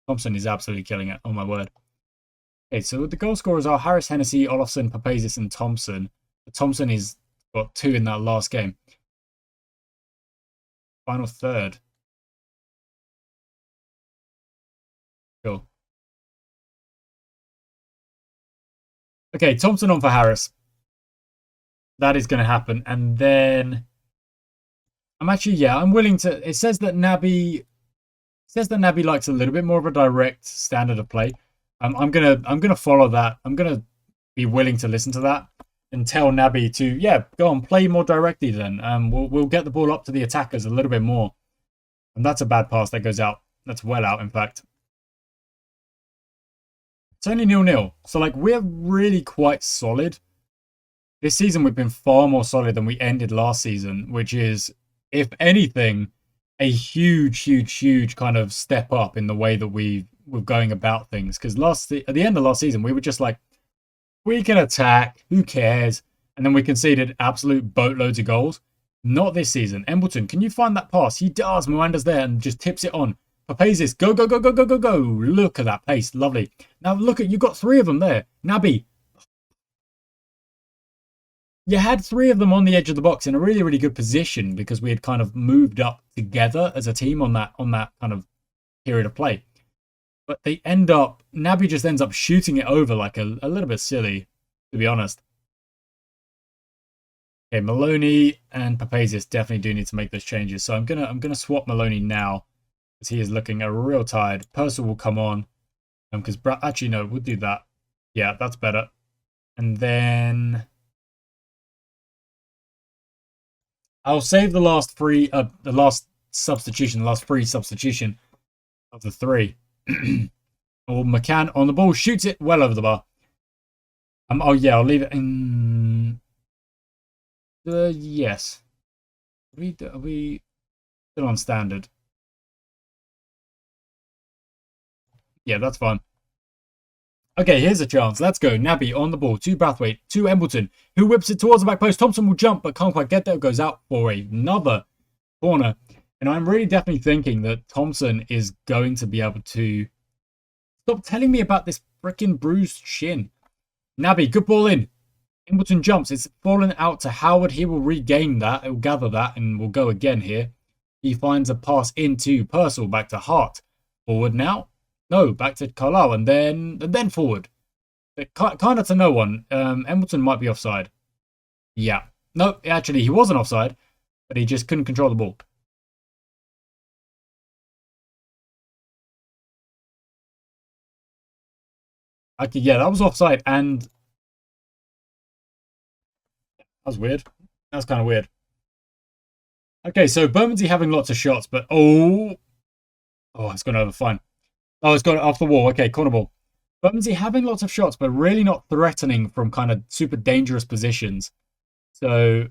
Thompson is absolutely killing it. Oh my word. Okay, so the goal scorers are Harris, Hennessy, Olofsson, Papazis, and Thompson. Thompson is got 2 in that last game. Final third. Okay, Thompson on for Harris. That is going to happen. And then I'm actually, yeah, I'm willing to. It says that Naby likes a little bit more of a direct standard of play. I'm gonna follow that. I'm gonna be willing to listen to that and tell Naby to, yeah, go on, play more directly. Then we'll get the ball up to the attackers a little bit more. And that's a bad pass that goes out. That's well out, in fact. It's only 0-0. So, like, we're really quite solid. This season, we've been far more solid than we ended last season, which is, if anything, a huge kind of step up in the way that we're going about things. Because at the end of last season, we were just like, we can attack, who cares? And then we conceded absolute boatloads of goals. Not this season. Embleton, can you find that pass? He does. Mwanda's there and just tips it on. Papazis, go. Look at that pace. Lovely. Now look at, you got 3 of them there. Naby. You had 3 of them on the edge of the box in a really good position because we had kind of moved up together as a team on that kind of period of play. But they end up, Naby just ends up shooting it over like a little bit silly, to be honest. Okay, Maloney and Papazis definitely do need to make those changes. So I'm gonna swap Maloney now because he is looking a real tired. Purcell will come on because actually no, we'll do that. Yeah, that's better. And then I'll save the last free substitution of the 3. Or McCann on the ball, shoots it well over the bar. Oh yeah, I'll leave it in. Yes. Are we still on standard? Yeah, that's fine. Okay, here's a chance. Let's go. Naby on the ball to Brathwaite, to Embleton, who whips it towards the back post. Thompson will jump, but can't quite get there. Goes out for another corner. And I'm really definitely thinking that Thompson is going to be able to... Stop telling me about this freaking bruised shin. Naby, good ball in. Embleton jumps. It's fallen out to Howard. He will regain that. He'll gather that and we'll go again here. He finds a pass into Purcell. Back to Hart. Forward now. No, back to Carlisle and then forward. Kind of to no one. Embleton might be offside. Yeah. No, actually, he wasn't offside, but he just couldn't control the ball. Okay, yeah, that was offside, and that was weird. That's kind of weird. Okay, so Bermondsey having lots of shots, but it's gone over fine. Oh, it's gone off the wall. Okay, corner ball. Bermondsey having lots of shots, but really not threatening from kind of super dangerous positions. So,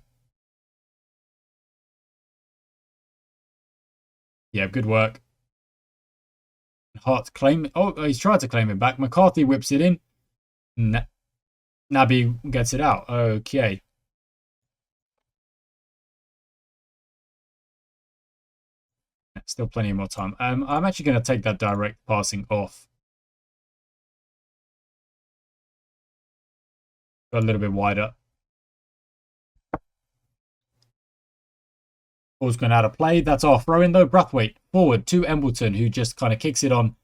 yeah, good work. Hart claim. Oh, he's tried to claim it back. McCarthy whips it in. Naby gets it out. Okay. Still plenty more time. I'm actually going to take that direct passing off. Go a little bit wider. Ball's going out of play. That's our throw in though. Brathwaite forward to Embleton, who just kind of kicks it on,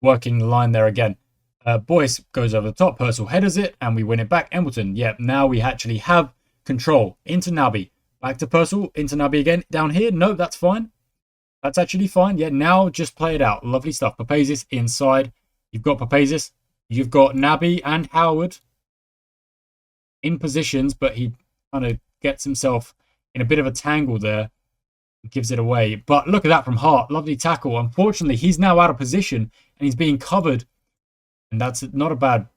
working the line there again. Boyce goes over the top. Purcell headers it, and we win it back. Embleton, yep, now we actually have control. Into Naby. Back to Purcell. Into Naby again. Down here. No, that's fine. That's actually fine. Yeah, now just play it out. Lovely stuff. Papazis inside. You've got Papazis. You've got Naby and Howard in positions, but he kind of gets himself in a bit of a tangle there. Gives it away. But look at that from Hart. Lovely tackle. Unfortunately, he's now out of position and he's being covered. And that's not a bad...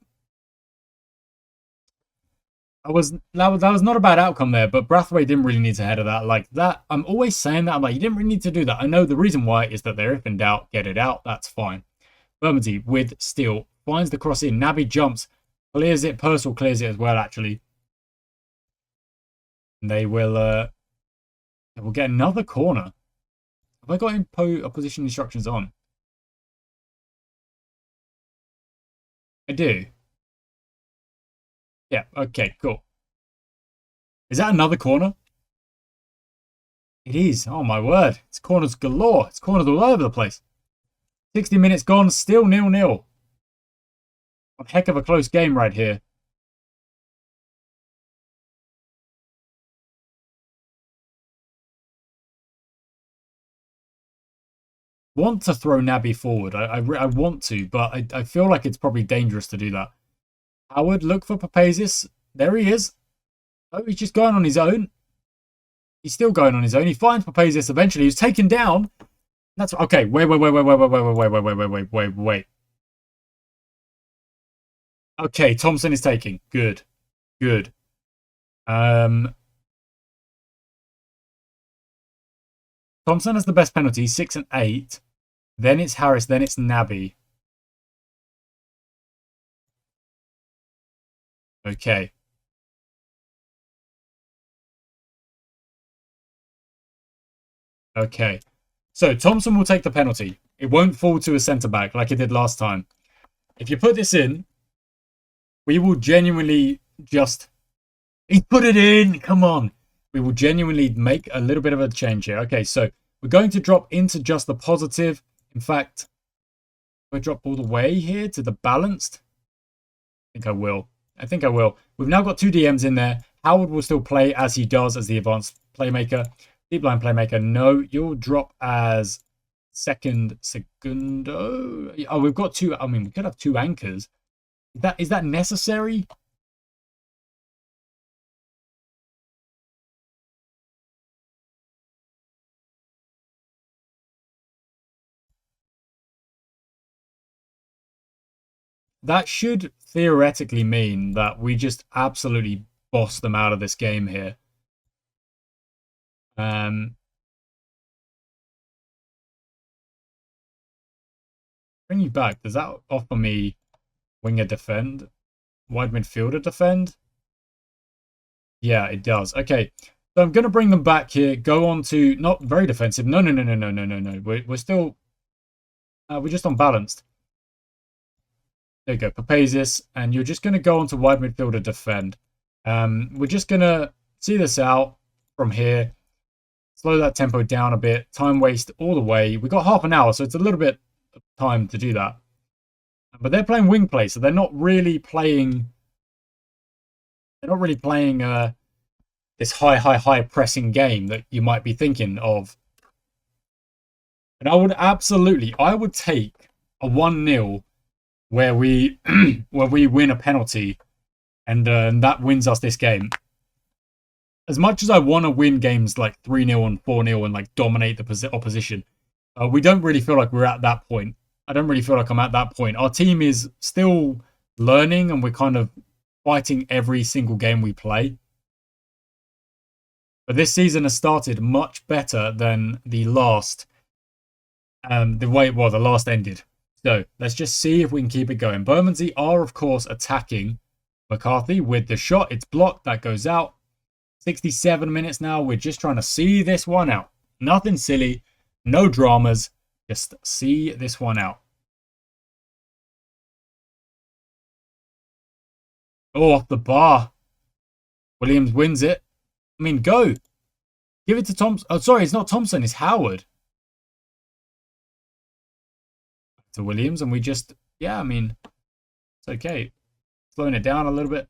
That was not a bad outcome there, but Brathwaite didn't really need to header that. Like that, I'm always saying that. I'm like, you didn't really need to do that. I know the reason why is that they're if in doubt, get it out. That's fine. Bermondsey with Steele finds the cross in. Naby jumps, clears it. Purcell clears it as well, actually. And they will get another corner. Have I got opposition instructions on? I do. Yeah, okay, cool. Is that another corner? It is. Oh, my word. It's corners galore. It's corners all over the place. 60 minutes gone, still 0-0. A heck of a close game right here. want to throw Naby forward. I want to, but I feel like it's probably dangerous to do that. Howard, look for Papazius. There he is. Oh, he's just going on his own. He's still going on his own. He finds Papazius eventually. He's taken down. That's okay. Wait. Okay, Thompson is taking. Good. Thompson has the best penalty, 6 and 8. Then it's Harris. Then it's Naby. Okay. Okay. So Thompson will take the penalty. It won't fall to a centre-back like it did last time. If you put this in, we will genuinely just... He put it in! Come on! We will genuinely make a little bit of a change here. Okay, so we're going to drop into just the positive. In fact, we'll drop all the way here to the balanced. I think I will. We've now got 2 DMs in there. Howard will still play as he does as the advanced playmaker. Deep line playmaker, no. You'll drop as segundo. Oh, we've got 2. I mean, we could have 2 anchors. Is that necessary? That should theoretically mean that we just absolutely boss them out of this game here. Bring you back. Does that offer me winger defend? Wide midfielder defend? Yeah, it does. Okay. So I'm going to bring them back here. Go on to... Not very defensive. No. We're still... we're just unbalanced. There you go. Papazius. And you're just going to go on to wide midfielder defend. We're just going to see this out from here. Slow that tempo down a bit. Time waste all the way. We've got half an hour, so it's a little bit of time to do that. But they're playing wing play, so they're not really playing... this high pressing game that you might be thinking of. And I would take a 1-0 where we where we win a penalty and that wins us this game. As much as I want to win games like 3-0 and 4-0 and like dominate the opposition, we don't really feel like we're at that point. I don't really feel like I'm at that point. Our team is still learning and we're kind of fighting every single game we play. But this season has started much better than the last, the last ended. So let's just see if we can keep it going. Bermondsey are, of course, attacking McCarthy with the shot. It's blocked. That goes out. 67 minutes now. We're just trying to see this one out. Nothing silly. No dramas. Just see this one out. Oh, off the bar. Williams wins it. I mean, go. Give it to Thompson. Oh, sorry, it's not Thompson. It's Howard. To Williams, and we just... Yeah, I mean, it's okay. Slowing it down a little bit.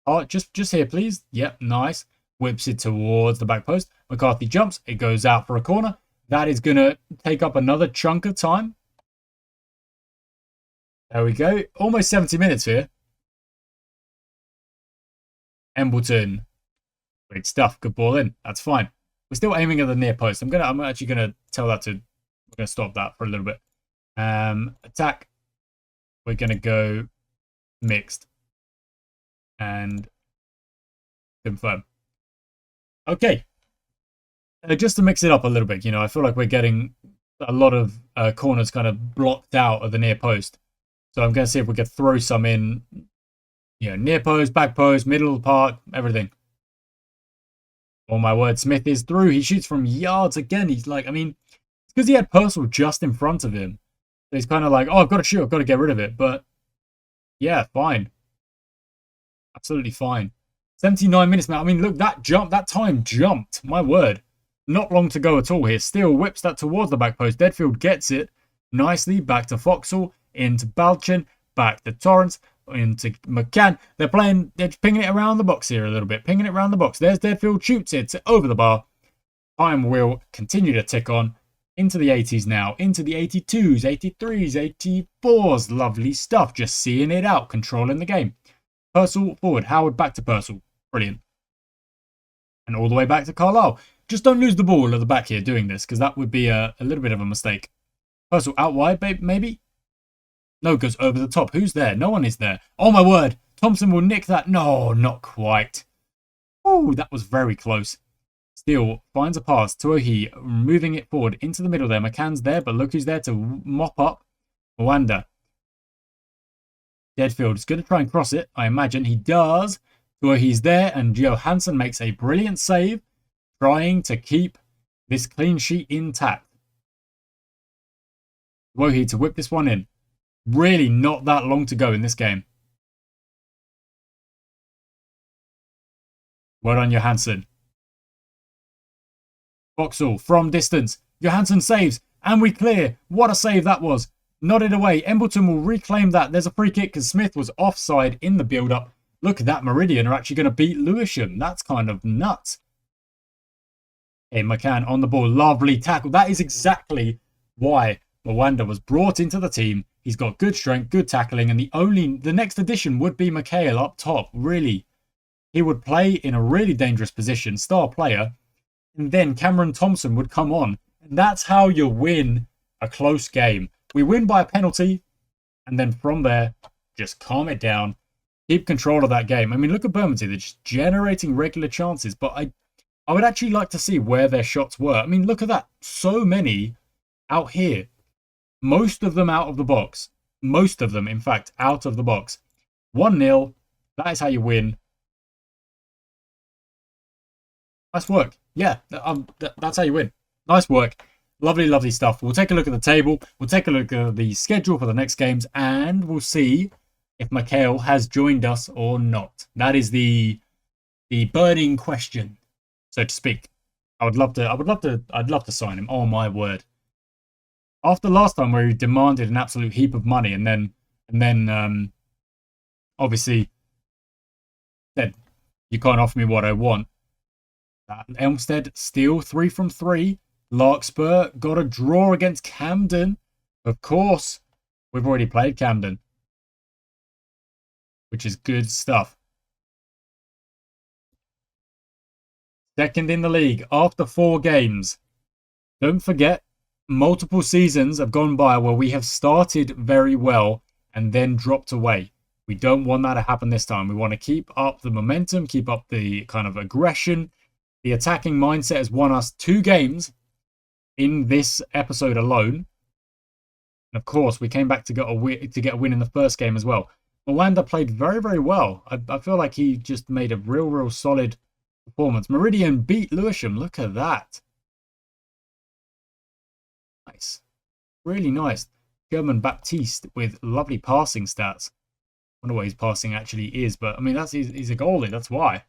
Oh, just here, please. Yep, nice. Whips it towards the back post. McCarthy jumps. It goes out for a corner. That is going to take up another chunk of time. There we go. Almost 70 minutes here. Embleton. Great stuff. Good ball in. That's fine. We're still aiming at the near post. I'm actually gonna tell that to... We're gonna stop that for a little bit. Attack. We're gonna go mixed. And confirm. Okay. Just to mix it up a little bit, I feel like we're getting a lot of corners kind of blocked out of the near post. So I'm going to see if we can throw some in, near post, back post, middle part, everything. Oh my word, Smith is through. He shoots from yards again. He's like, it's because he had Purcell just in front of him. So he's kind of like, oh, I've got to shoot. I've got to get rid of it. But yeah, fine. Absolutely fine. 79 minutes now. Look, that time jumped. My word. Not long to go at all here. Steele whips that towards the back post. Deadfield gets it nicely. Back to Foxall. Into Balchin. Back to Torrance. Into McCann. They're pinging it around the box here a little bit. Pinging it around the box. There's Deadfield. Shoots it over the bar. Time will continue to tick on. Into the 80s now. Into the 82s, 83s, 84s. Lovely stuff. Just seeing it out. Controlling the game. Purcell forward. Howard back to Purcell. Brilliant. And all the way back to Carlisle. Just don't lose the ball at the back here doing this, because that would be a little bit of a mistake. Purcell out wide, maybe? No, goes over the top. Who's there? No one is there. Oh, my word. Thompson will nick that. No, not quite. Oh, that was very close. Steele finds a pass. 2-0, moving it forward into the middle there. McCann's there, but look who's there to mop up. Mwanda. Deadfield is going to try and cross it. I imagine he does. 2-0's there, and Johansson makes a brilliant save, trying to keep this clean sheet intact. 2-0 to whip this one in. Really not that long to go in this game. Well done, Johansson. Boxall from distance. Johansson saves, and we clear. What a save that was. Nodded away. Embleton will reclaim that. There's a free kick because Smith was offside in the build-up. Look at that. Meridian are actually going to beat Lewisham. That's kind of nuts. Hey, McCann on the ball. Lovely tackle. That is exactly why Mwanda was brought into the team. He's got good strength, good tackling, and the next addition would be Mikhail up top. Really, he would play in a really dangerous position, star player, and then Cameron Thompson would come on. And that's how you win a close game. We win by a penalty, and then from there, just calm it down, keep control of that game. I mean, look at Bermondsey. They're just generating regular chances, but I would actually like to see where their shots were. I mean, look at that. So many out here. Most of them out of the box. Most of them, in fact, out of the box. 1-0. That is how you win. Nice work. Yeah, that's how you win. Nice work. Lovely, lovely stuff. We'll take a look at the table. We'll take a look at the schedule for the next games, and we'll see if Mikhail has joined us or not. That is the burning question, so to speak. I'd love to sign him. Oh my word. After last time where he demanded an absolute heap of money and then obviously said, you can't offer me what I want. Elmstead still 3 from 3. Larkspur got a draw against Camden. Of course, we've already played Camden, which is good stuff. Second in the league after 4 games. Don't forget, multiple seasons have gone by where we have started very well and then dropped away. We don't want that to happen this time. We want to keep up the momentum, keep up the kind of aggression. The attacking mindset has won us 2 games in this episode alone. And of course, we came back to get a win in the first game as well. Mwanda played very, very well. I feel like he just made a real solid performance. Meridian beat Lewisham. Look at that. Nice. Really nice. German Baptiste with lovely passing stats. I wonder what his passing actually is, but I mean, he's a goalie. That's why.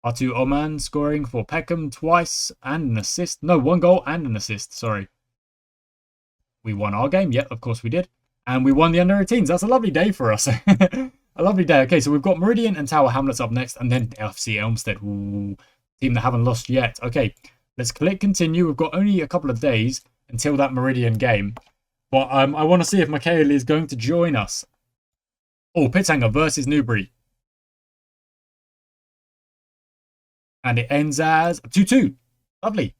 Artu Oman scoring for Peckham twice and an assist. No, 1 goal and an assist. Sorry. We won our game. Yeah, of course we did. And we won the under-18s. That's a lovely day for us. A lovely day. Okay, so we've got Meridian and Tower Hamlets up next. And then FC Elmstead. Ooh, team that haven't lost yet. Okay, let's click continue. We've got only a couple of days until that Meridian game. But I want to see if Mikhail is going to join us. Oh, Pithanger versus Newbury. And it ends as 2-2. Lovely.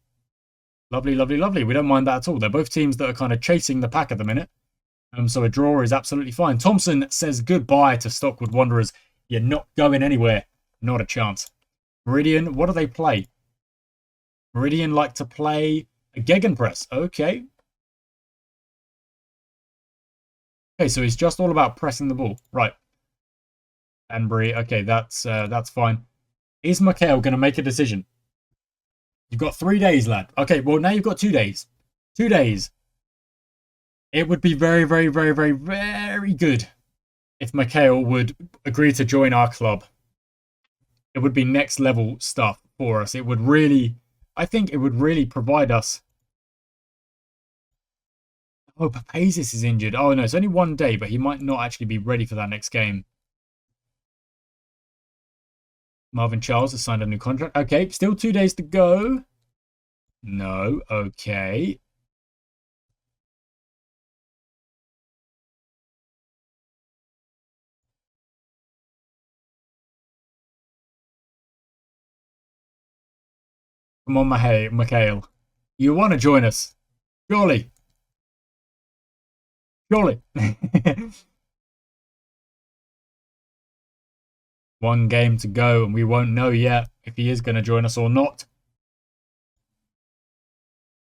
Lovely, lovely, lovely. We don't mind that at all. They're both teams that are kind of chasing the pack at the minute. So a draw is absolutely fine. Thompson says goodbye to Stockwood Wanderers. You're not going anywhere. Not a chance. Meridian, what do they play? Meridian like to play a gegenpress. Okay. Okay, so it's just all about pressing the ball. Right. Banbury. Okay, that's fine. Is Mikhail going to make a decision? You've got 3 days, lad. Okay, well, now you've got 2 days. 2 days. It would be very, very, very, very, very good if Mikhail would agree to join our club. It would be next level stuff for us. It would really, I think it would really provide us. Oh, Papazis is injured. Oh, no, it's only 1 day, but he might not actually be ready for that next game. Marvin Charles has signed a new contract. Okay, still 2 days to go. No. Okay. Come on, Mikhail. You want to join us? Surely. Surely. One game to go, and we won't know yet if he is going to join us or not.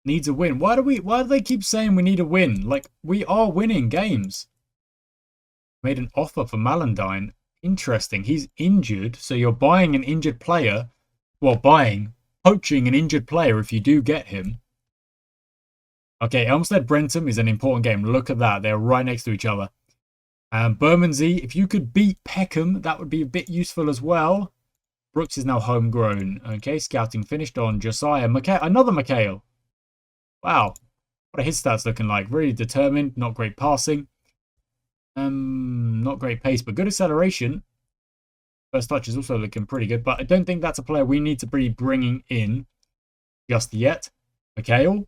Needs a win. Why do they keep saying we need a win? Like, we are winning games. Made an offer for Malandine. Interesting. He's injured, so you're buying an injured player. Well, poaching an injured player if you do get him. Okay, Elmstead Brentham is an important game. Look at that. They're right next to each other. And Bermondsey, if you could beat Peckham, that would be a bit useful as well. Brooks is now homegrown. Okay, scouting finished on Jos3h. Another Mikhail. Wow. What are his stats looking like? Really determined. Not great passing. Not great pace, but good acceleration. First touch is also looking pretty good, but I don't think that's a player we need to be bringing in just yet. Mikhail.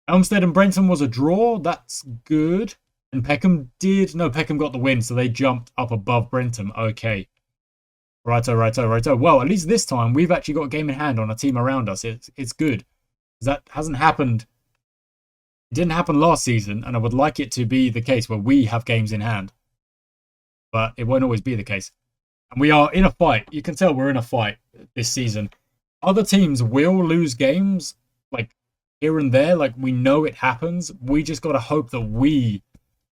Elmstead and Brentham was a draw. That's good. And Peckham got the win, so they jumped up above Brentham. Okay. Righto. Well, at least this time, we've actually got a game in hand on a team around us. It's good. That hasn't happened. It didn't happen last season, and I would like it to be the case where we have games in hand. But it won't always be the case. And we are in a fight. You can tell we're in a fight this season. Other teams will lose games, like here and there. Like, we know it happens. We just got to hope that we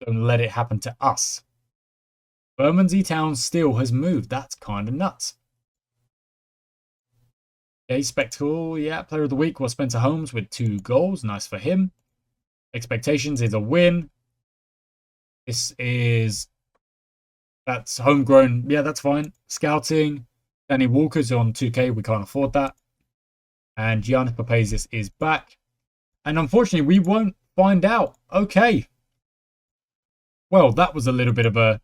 don't let it happen to us. Bermondsey Town still has moved. That's kind of nuts. Okay, Spectacle. Yeah, Player of the Week was Spencer Holmes with 2 goals. Nice for him. Expectations is a win. That's homegrown. Yeah, that's fine. Scouting. Danny Walker's on 2K. We can't afford that. And Giannis Papazius is back. And unfortunately, we won't find out. Okay. Well, that was a little bit of a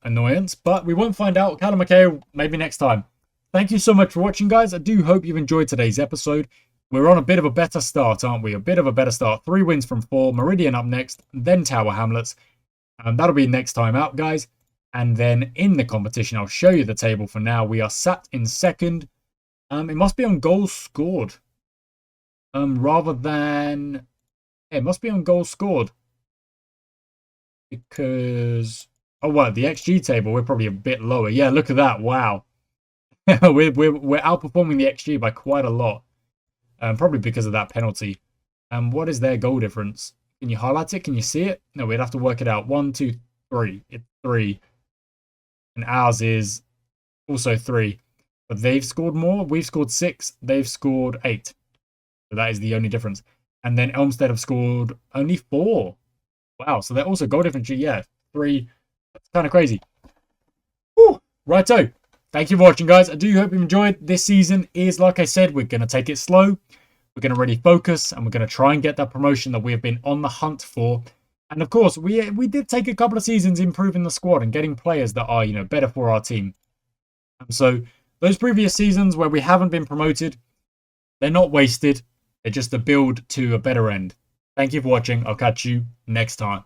annoyance, but we won't find out. Callum Mikhail, maybe next time. Thank you so much for watching, guys. I do hope you've enjoyed today's episode. We're on a bit of a better start, aren't we? A bit of a better start. 3 wins from 4. Meridian up next, then Tower Hamlets. That'll be next time out, guys. And then in the competition, I'll show you the table for now. We are sat in second. It must be on goals scored. Rather than... it must be on goals scored. Because... oh, well, the XG table, we're probably a bit lower. Yeah, look at that. Wow. we're outperforming the XG by quite a lot. Probably because of that penalty. What is their goal difference? Can you highlight it? Can you see it? No, we'd have to work it out. 1, 2, 3. It's 3. And ours is also 3. But they've scored more. We've scored 6. They've scored 8. So that is the only difference. And then Elmstead have scored only 4. Wow, so they're also goal difference. Yeah, 3. That's kind of crazy. Whew. Righto. Thank you for watching, guys. I do hope you enjoyed. This season is, like I said, we're going to take it slow. We're going to really focus, and we're going to try and get that promotion that we have been on the hunt for. And of course, we did take a couple of seasons improving the squad and getting players that are, better for our team. And so those previous seasons where we haven't been promoted, they're not wasted. They're just a build to a better end. Thank you for watching. I'll catch you next time.